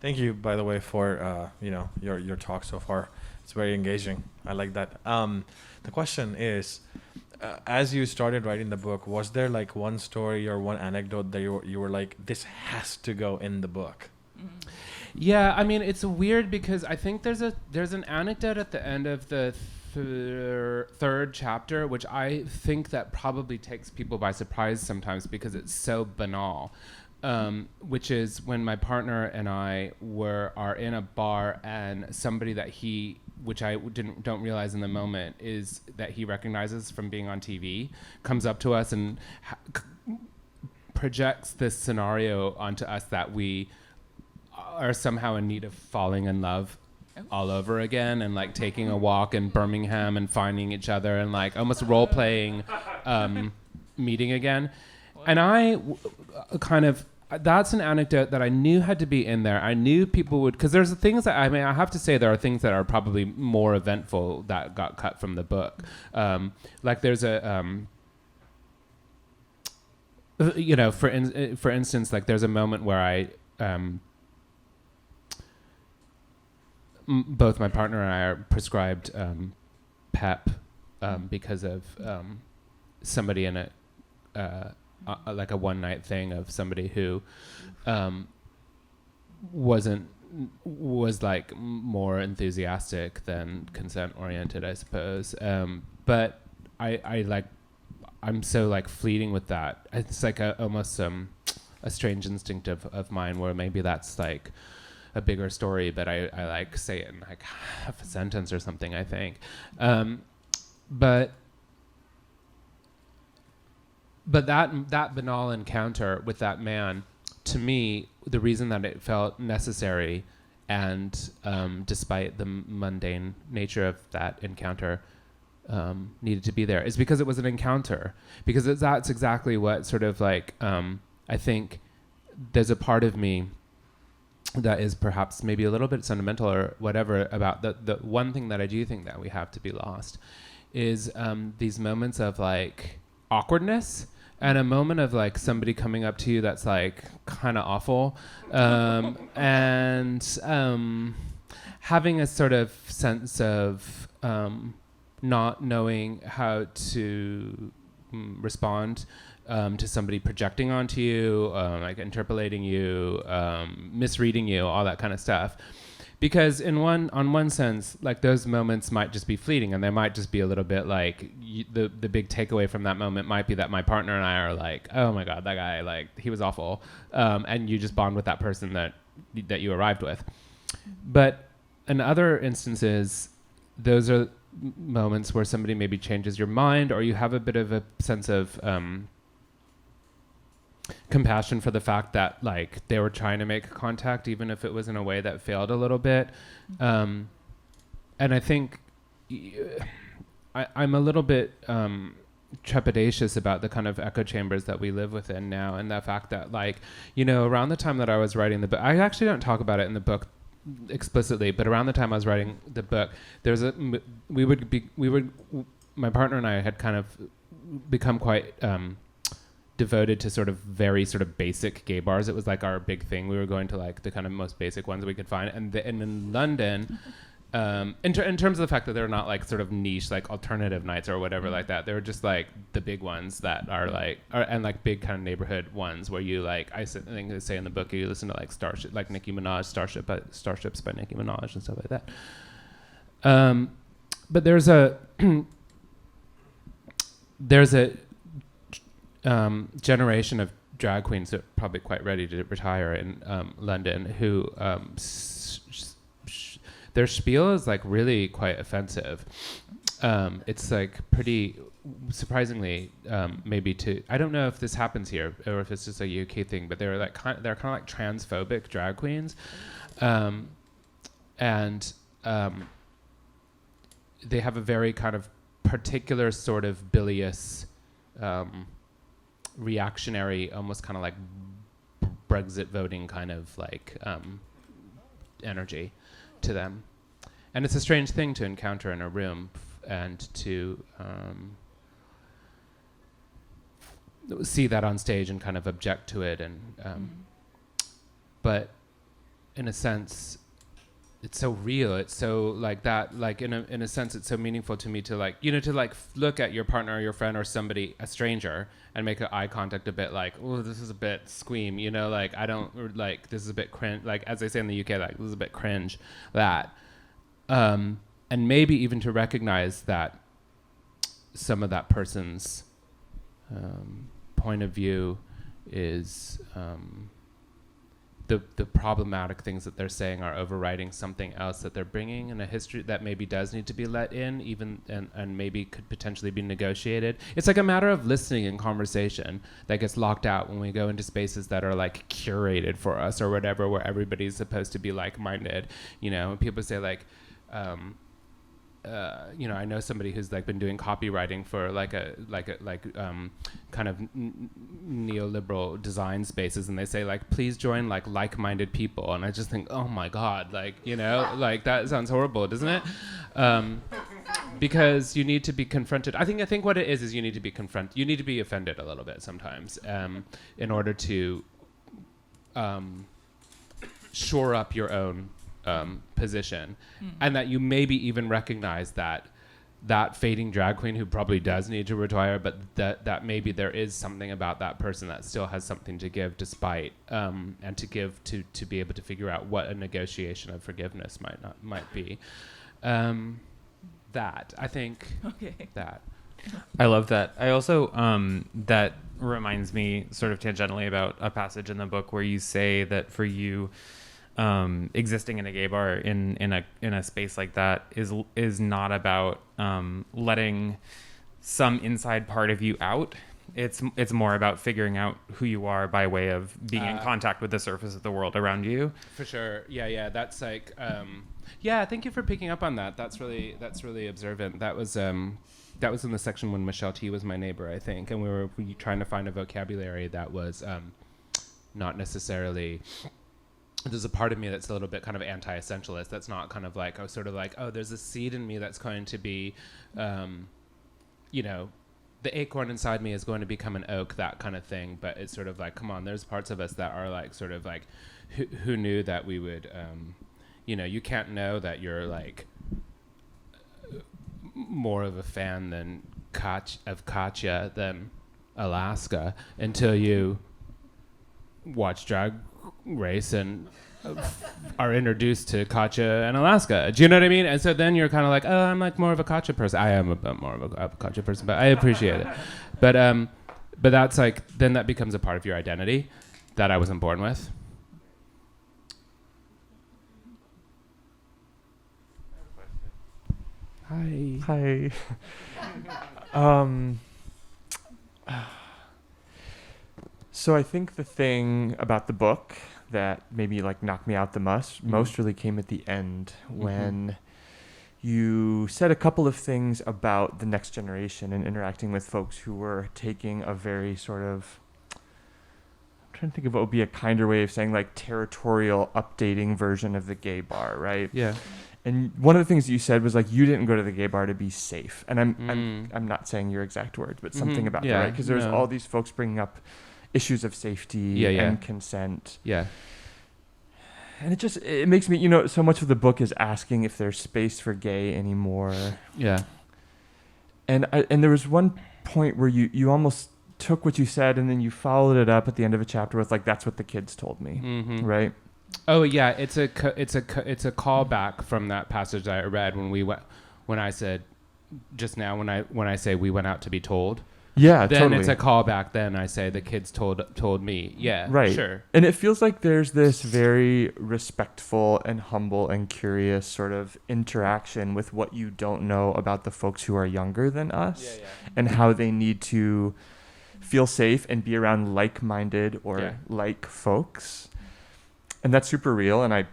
Thank you, by the way, for your talk so far. It's very engaging. I like that. The question is, as you started writing the book, was there like one story or one anecdote that you were like, this has to go in the book? Yeah, I mean, it's weird because I think there's an anecdote at the end of the third chapter, which I think that probably takes people by surprise sometimes because it's so banal. Which is when my partner and I are in a bar, and somebody that which I don't realize in the moment, is that he recognizes from being on TV, comes up to us and projects this scenario onto us that we are somehow in need of falling in love all over again, and like taking a walk in Birmingham and finding each other and like almost role-playing meeting again. And that's an anecdote that I knew had to be in there. I knew people would, because there's things that, I mean, I have to say there are things that are probably more eventful that got cut from the book. Like there's a, for instance, like there's a moment where both my partner and I are prescribed PEP because of somebody in like a one night thing of somebody who was like more enthusiastic than consent oriented, I suppose. But I'm so like fleeting with that. It's like almost a strange instinct of mine where maybe that's like a bigger story, but I like say it in like half a sentence or something, I think. But that banal encounter with that man, to me, the reason that it felt necessary, and despite the mundane nature of that encounter, needed to be there, is because it was an encounter. Because that's exactly what sort of like, I think there's a part of me that is perhaps maybe a little bit sentimental or whatever about the one thing that I do think that we have to be lost is these moments of like awkwardness, and a moment of like somebody coming up to you that's like kind of awful, and having a sort of sense of not knowing how to respond to somebody projecting onto you, like interpolating you, misreading you, all that kind of stuff. Because on one sense, like those moments might just be fleeting, and they might just be a little bit like the big takeaway from that moment might be that my partner and I are like, oh my god, that guy, like he was awful, and you just bond with that person that you arrived with. But in other instances, those are moments where somebody maybe changes your mind, or you have a bit of a sense of compassion for the fact that like they were trying to make contact, even if it was in a way that failed a little bit. And I think I'm a little bit trepidatious about the kind of echo chambers that we live within now, and the fact that, like, you know, around the time that I was writing the book, I actually don't talk about it in the book explicitly, but around the time I was writing the book, there's my partner and I had kind of become quite devoted to sort of very sort of basic gay bars. It was like our big thing. We were going to like the kind of most basic ones we could find, and in London. In terms of the fact that they're not like sort of niche like alternative nights or whatever like that, they're just like the big ones that are like and like big kind of neighborhood ones where you like I think they say in the book you listen to like Starship, like Nicki Minaj, Starships by Nicki Minaj and stuff like that. But there's a generation of drag queens that are probably quite ready to retire in London who their spiel is like really quite offensive. It's like pretty surprisingly maybe to I don't know if this happens here or if it's just a UK thing, but they're kind of like transphobic drag queens, and they have a very kind of particular sort of bilious, reactionary, almost kind of like Brexit voting kind of like energy to them. And it's a strange thing to encounter in a room and to see that on stage and kind of object to it. And but in a sense, it's so real. It's so like that, like in a sense, it's so meaningful to me to like, you know, to like look at your partner or your friend or somebody, a stranger, and make an eye contact a bit like, oh, this is a bit squeam, you know, like I don't, or like this is a bit cringe, like as they say in the UK, like this is a bit cringe, that. And maybe even to recognize that some of that person's point of view is the problematic things that they're saying are overriding something else that they're bringing in a history that maybe does need to be let in, even and maybe could potentially be negotiated. It's like a matter of listening and conversation that gets locked out when we go into spaces that are like curated for us or whatever, where everybody's supposed to be like-minded. You know, people say like, you know, I know somebody who's like been doing copywriting for kind of neoliberal design spaces, and they say like, please join like-minded people, and I just think, oh my God, like, you know, like that sounds horrible, doesn't it? Because you need to be confronted. I think what it is you need to be confronted. You need to be offended a little bit sometimes in order to shore up your own position, and that you maybe even recognize that fading drag queen who probably does need to retire, but that maybe there is something about that person that still has something to give despite and to give to be able to figure out what a negotiation of forgiveness might be. That I think that I love that. I also that reminds me sort of tangentially about a passage in the book where you say that for you existing in a gay bar in a space like that is not about letting some inside part of you out. It's more about figuring out who you are by way of being in contact with the surface of the world around you. For sure. Yeah. That's like yeah. Thank you for picking up on that. That's really observant. That was in the section when Michelle T was my neighbor, I think, and we were trying to find a vocabulary that was not necessarily. There's a part of me that's a little bit kind of anti-essentialist. That's not kind of like, there's a seed in me that's going to be, you know, the acorn inside me is going to become an oak, that kind of thing. But it's sort of like, come on, there's parts of us that are like, sort of like, who knew that we would, you know, you can't know that you're like more of a fan of Katya than Alaska until you watch Drag Race and are introduced to Katya and Alaska. Do you know what I mean? And so then you're kind of like, oh, I'm like more of a Katya person. I am a bit more of a Katya person, but I appreciate it. But that's like, then that becomes a part of your identity that I wasn't born with. Hi. So I think the thing about the book that maybe like knocked me out the most really came at the end when you said a couple of things about the next generation and interacting with folks who were taking a very sort of, I'm trying to think of what would be a kinder way of saying, like, territorial updating version of the gay bar, right? Yeah. And one of the things you said was like, you didn't go to the gay bar to be safe. And I'm not saying your exact words, but something about that, right? Because there's all these folks bringing up issues of safety and consent. Yeah. And it makes me, so much of the book is asking if there's space for gay anymore. Yeah. And there was one point where you almost took what you said and then you followed it up at the end of a chapter with like, that's what the kids told me, right? Oh yeah, it's a callback from that passage that I read when I said just now when I say we went out to be told. Yeah, then totally. It's a callback. Then I say the kids told me. Yeah, right. Sure. And it feels like there's this very respectful and humble and curious sort of interaction with what you don't know about the folks who are younger than us, and how they need to feel safe and be around like-minded or like folks. And that's super real, and I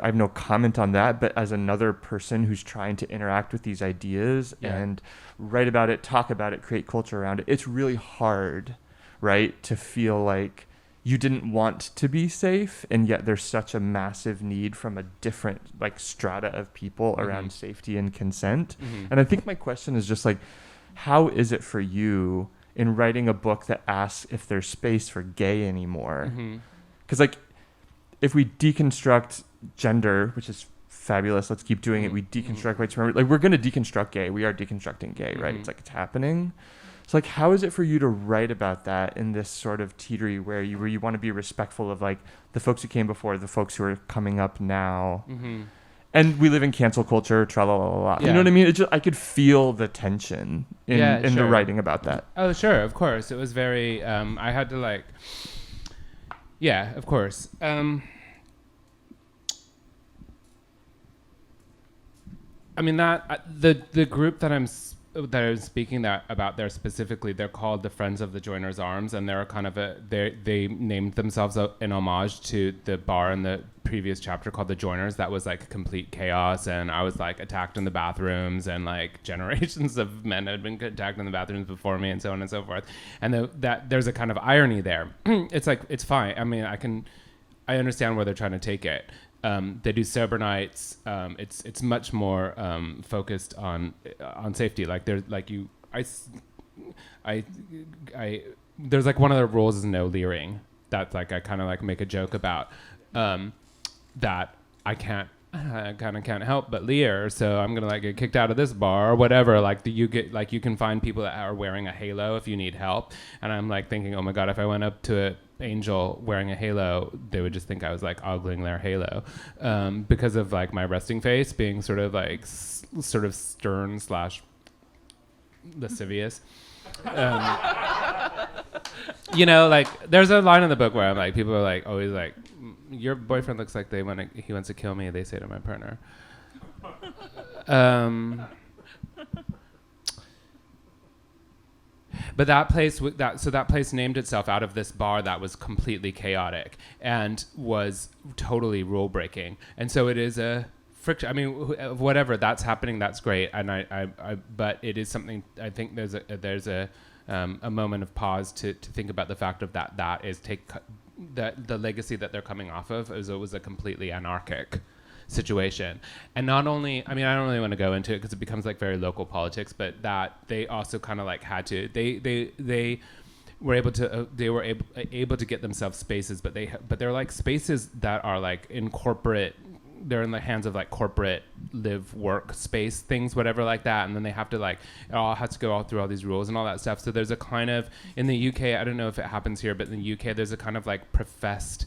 have no comment on that. But as another person who's trying to interact with these ideas and write about it, talk about it, create culture around it, it's really hard, right, to feel like you didn't want to be safe, and yet there's such a massive need from a different like strata of people around safety and consent. And I think my question is just like, how is it for you in writing a book that asks if there's space for gay anymore? Because like, if we deconstruct gender, which is fabulous, let's keep doing it. We deconstruct rights. Like, we're going to deconstruct gay. We are deconstructing gay, right? It's like, it's happening. So like, how is it for you to write about that in this sort of teetery where you want to be respectful of like the folks who came before, the folks who are coming up now? And we live in cancel culture, tra-la-la-la-la. You know what I mean? I could feel the tension in the writing about that. Oh, sure. Of course. It was very, I had to like, yeah, of course. I mean that the group that I'm speaking about there specifically, they're called the Friends of the Joiner's Arms, and they're kind of they named themselves in homage to the bar in the previous chapter called the Joiners. That was like complete chaos, and I was like attacked in the bathrooms, and like generations of men had been attacked in the bathrooms before me, and so on and so forth. And that there's a kind of irony there. It's like, it's fine. I mean, I understand where they're trying to take it. They do sober nights. It's much more focused on safety. Like there's like there's like one of the rules is no leering. That's like I kind of like make a joke about that I kind of can't help but leer. So I'm gonna like get kicked out of this bar or whatever. Like you can find people that are wearing a halo if you need help. And I'm like thinking, oh my god, if I went up to an angel wearing a halo, they would just think I was like ogling their halo, because of like my resting face being sort of like sort of stern / lascivious. You know, like there's a line in the book where I'm like, people are like always like, your boyfriend looks like he wants to kill me, they say to my partner. But that place named itself out of this bar that was completely chaotic and was totally rule breaking. And so it is a friction. I mean, whatever that's happening, that's great. And but it is something. I think there's a moment of pause to think about the fact of that is the legacy that they're coming off of is it was a completely anarchic situation. And not only, I mean, I don't really want to go into it because it becomes like very local politics, but that they also kind of like had to, they were able to get themselves spaces, but they're like spaces that are like in corporate, they're in the hands of like corporate live work space things, whatever like that. And then they have to like, it all has to go all through all these rules and all that stuff. So there's a kind of, in the UK, I don't know if it happens here, but in the UK, there's a kind of like professed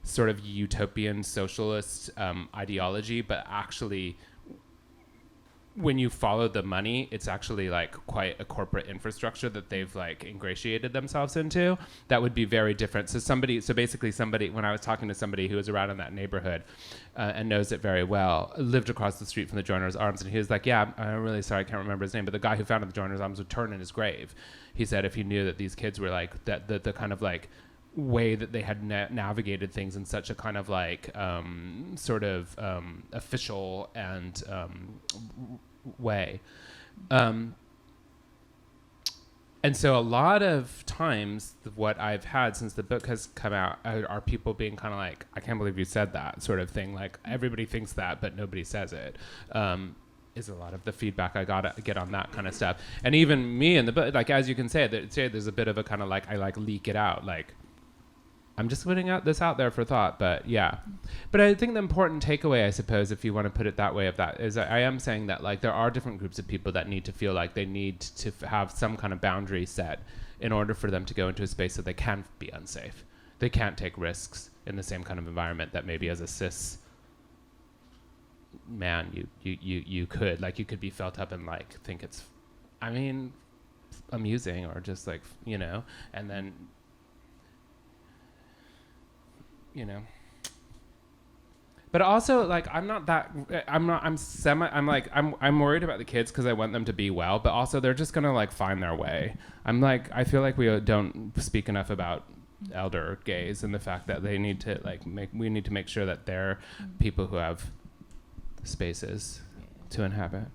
sort of utopian socialist ideology, but actually when you follow the money, it's actually like quite a corporate infrastructure that they've like ingratiated themselves into that would be very different. So basically somebody, when I was talking to somebody who was around in that neighborhood and knows it very well, lived across the street from the Joiner's Arms, and he was like, yeah, I'm really sorry, I can't remember his name, but the guy who founded the Joiner's Arms would turn in his grave. He said if he knew that these kids were like, that the kind of like way that they had navigated things in such a kind of like sort of official and way. And so a lot of times what I've had since the book has come out are people being kind of like, I can't believe you said that sort of thing. Like everybody thinks that, but nobody says it. Is a lot of the feedback I get on that kind of stuff. And even me in the book, like as you can say there's a bit of a kind of like, I like leak it out. Like I'm just putting this out there for thought, but yeah. But I think the important takeaway, I suppose, if you want to put it that way, of that is I am saying that like there are different groups of people that need to feel like they need to have some kind of boundary set in order for them to go into a space that they can be unsafe. They can't take risks in the same kind of environment that maybe as a cis man you could. Like you could be felt up and like think it's, I mean, amusing or just like, you know, and then you know, but also like I'm worried about the kids because I want them to be well, but also they're just gonna like find their way. I feel like we don't speak enough about elder gays and the fact that they need to like we need to make sure that they're people who have spaces to inhabit.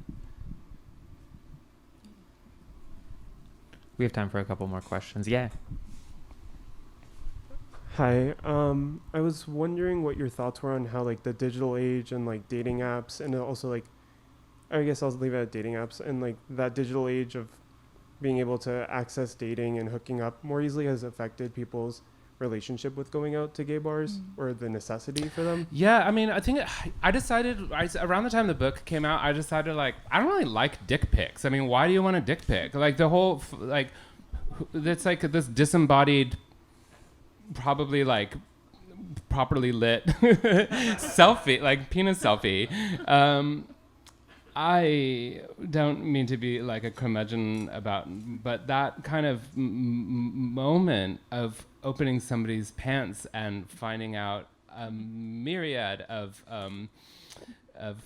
We have time for a couple more questions. Yeah. Hi, I was wondering what your thoughts were on how like the digital age and like dating apps, and also like, I guess I'll leave it at dating apps, and like that digital age of being able to access dating and hooking up more easily has affected people's relationship with going out to gay bars or the necessity for them. Yeah, I mean, I think I decided around the time the book came out, I decided like I don't really like dick pics. I mean, why do you want a dick pic? Like the whole like it's like this disembodied, probably like properly lit selfie, like penis selfie. I don't mean to be like a curmudgeon but that kind of moment of opening somebody's pants and finding out a myriad of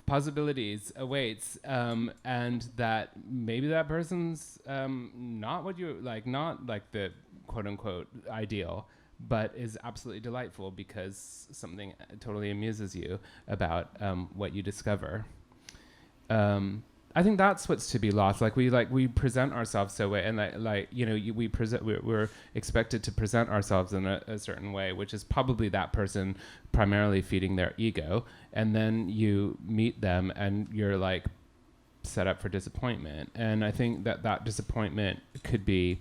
possibilities awaits, and that maybe that person's not what you like, not like the quote unquote ideal, but is absolutely delightful because something totally amuses you about what you discover. I think that's what's to be lost. Like we present ourselves so way, and we're expected to present ourselves in a certain way, which is probably that person primarily feeding their ego, and then you meet them and you're like set up for disappointment. And I think that disappointment could be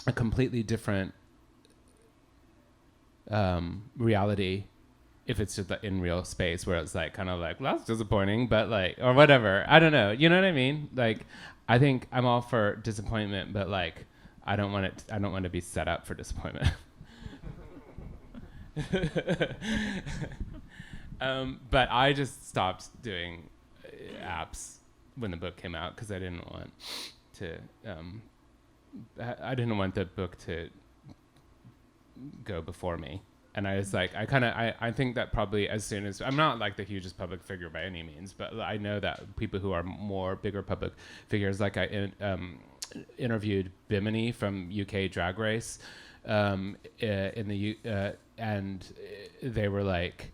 a completely different reality if it's just in real space, where it's like kind of like, well, that's disappointing, but like, or whatever, I don't know, you know what I mean? Like I think I'm all for disappointment, but like I don't want to be set up for disappointment. But I just stopped doing apps when the book came out because I didn't want the book to go before me. And I was like, I think that probably as soon as, I'm not like the hugest public figure by any means, but I know that people who are more bigger public figures, like I interviewed Bimini from UK Drag Race and they were like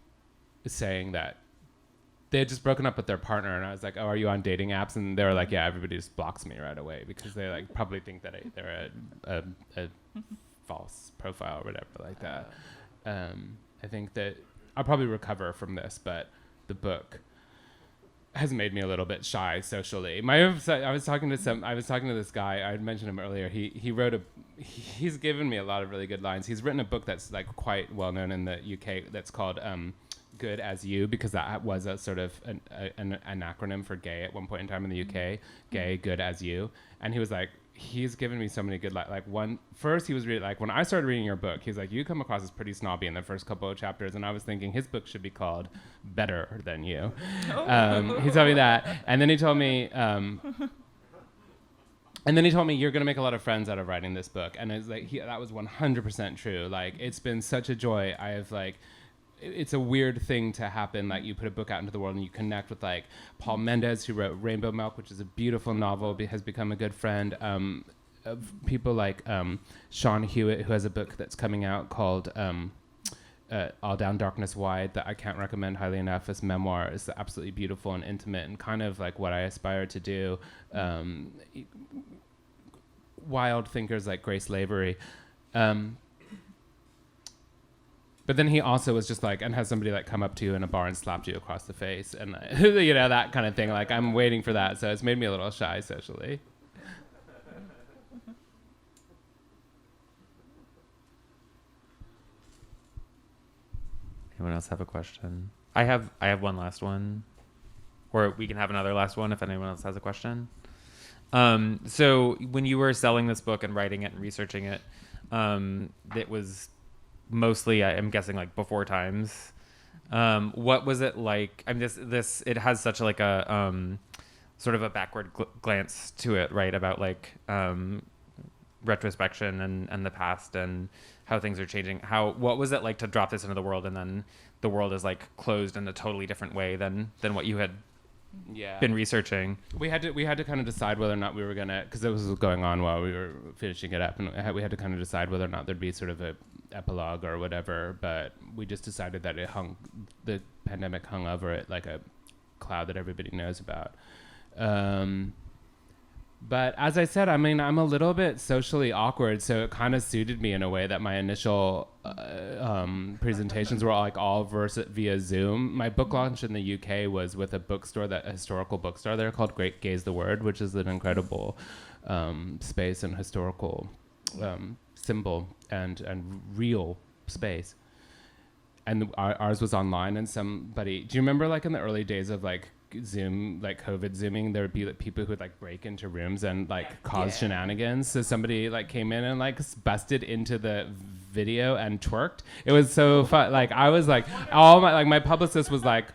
saying that they had just broken up with their partner, and I was like, oh, are you on dating apps? And they were like, yeah, everybody just blocks me right away because they like probably think that they're a false profile or whatever like that. I think that I'll probably recover from this, but the book has made me a little bit shy socially. I was talking to this guy. I had mentioned him earlier. He's given me a lot of really good lines. He's written a book that's like quite well known in the UK that's called Good As You, because that was a sort of an acronym for gay at one point in time in the UK. Gay, Good As You. And he was like, he's given me so many good first he was reading, like when I started reading your book, he's like, you come across as pretty snobby in the first couple of chapters, and I was thinking his book should be called Better Than You. He told me that, and then he told me you're gonna make a lot of friends out of writing this book, and it's like that was 100% true. Like it's been such a joy. I have like, it's a weird thing to happen. Like you put a book out into the world and you connect with like Paul Mendez, who wrote Rainbow Milk, which is a beautiful novel, has become a good friend. people like Sean Hewitt, who has a book that's coming out called All Down Darkness Wide, that I can't recommend highly enough. As memoir is absolutely beautiful and intimate, and kind of like what I aspire to do. Wild thinkers like Grace Lavery. But then he also was just like, and has somebody like come up to you in a bar and slapped you across the face, and you know, that kind of thing. Like, I'm waiting for that, so it's made me a little shy socially. Anyone else have a question? I have one last one, or we can have another last one if anyone else has a question. So when you were selling this book and writing it and researching it, it was mostly, I'm guessing, like before times. What was it like? I mean, this it has such like a sort of a backward glance to it, right? About like retrospection and the past and how things are changing. What was it like to drop this into the world, and then the world is like closed in a totally different way than what you had been researching? We had to kind of decide whether or not we were gonna, because it was going on while we were finishing it up, and we had to kind of decide whether or not there'd be sort of a epilogue or whatever. But we just decided that the pandemic hung over it like a cloud that everybody knows about. But as I said, I mean, I'm a little bit socially awkward, so it kind of suited me in a way that my initial presentations were all via Zoom. My book launch in the UK was with a historical bookstore there called Great Gaze the Word, which is an incredible space and historical symbol and real space. And ours was online, and do you remember like in the early days of like Zoom, like COVID Zooming, there would be like people who would like break into rooms and like cause shenanigans. So somebody like came in and like busted into the video and twerked. It was so fun. Like I was like, my publicist was like,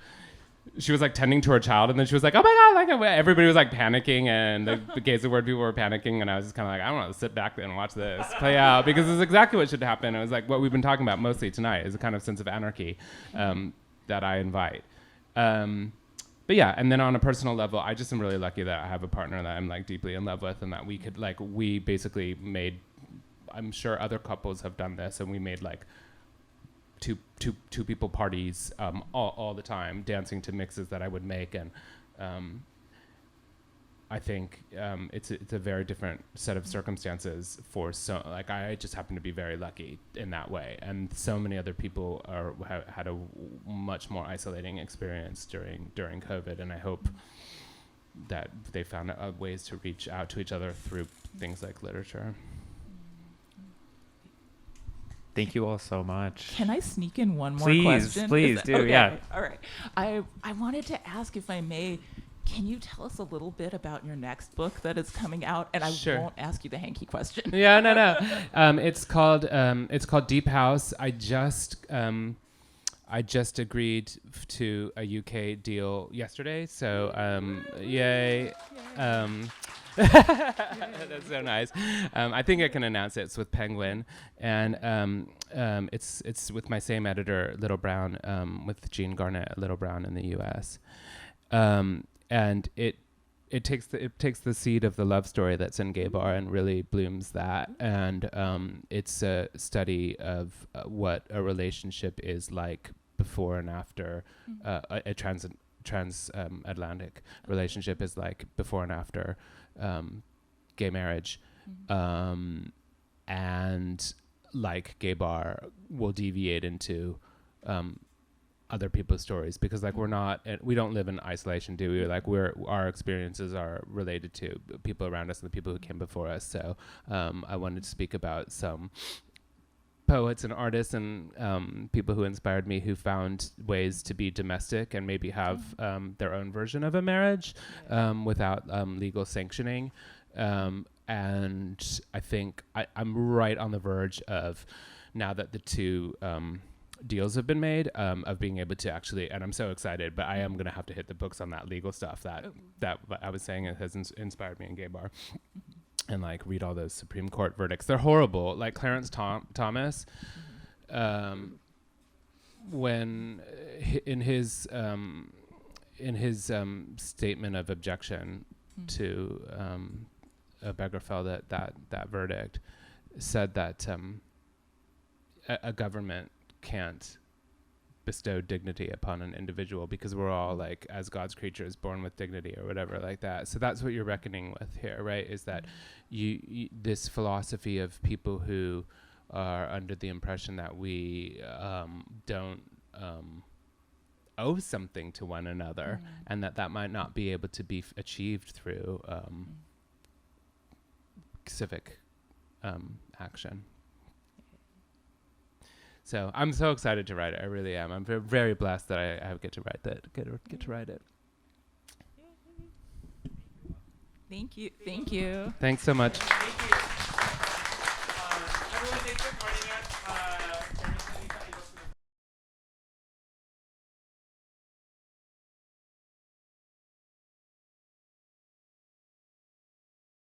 she was like tending to her child, and then she was like, oh my God, like everybody was like panicking, and the Gaze the Word people were panicking, and I was just kind of like, I want to sit back and watch this play out, because it's exactly what should happen. It was like what we've been talking about mostly tonight, is a kind of sense of anarchy that I invite. But yeah, and then on a personal level, I just am really lucky that I have a partner that I'm like deeply in love with, and that we basically made, I'm sure other couples have done this, and we made like two people parties all the time, dancing to mixes that I would make, and I think it's a very different set of circumstances for I just happen to be very lucky in that way, and so many other people had a much more isolating experience during COVID, and I hope that they found ways to reach out to each other through things like literature. Thank you all so much. Can I sneak in one more question? Please do, okay. yeah. All right. I wanted to ask, if I may, can you tell us a little bit about your next book that is coming out? And I won't ask you the hanky question. Yeah, no. It's called Deep House. I just agreed to a UK deal yesterday, so yay. That's so nice. I think I can announce it. It's with Penguin, and it's with my same editor, Little Brown, with Jean Garnett at Little Brown in the U.S. And it takes the seed of the love story that's in Gay Bar and really blooms that. And it's a study of what a relationship is like before and after a transatlantic relationship is like before and after gay marriage. And like Gay Bar will deviate into other people's stories, because like we don't live in isolation, do we? Like our experiences are related to people around us and the people who came before us. So I wanted to speak about some poets and artists and people who inspired me, who found ways to be domestic and maybe have their own version of a marriage without legal sanctioning. And I think I'm right on the verge of, now that the two deals have been made, of being able to actually, and I'm so excited, but I am going to have to hit the books on that legal stuff that I was saying has inspired me in Gay Bar. And like read all those Supreme Court verdicts. They're horrible. Like Clarence Thomas, when in his statement of objection to Becker fell that verdict, said that a government can't bestow dignity upon an individual because we're all like as God's creatures born with dignity or whatever like that. So that's what you're reckoning with here, right? Is that you this philosophy of people who are under the impression that we don't owe something to one another, and that might not be able to be achieved through civic action. So I'm so excited to write it. I really am. I'm very blessed that I get to write that. Get to write it. Thank you. Thank you. Thanks so much. Thank you.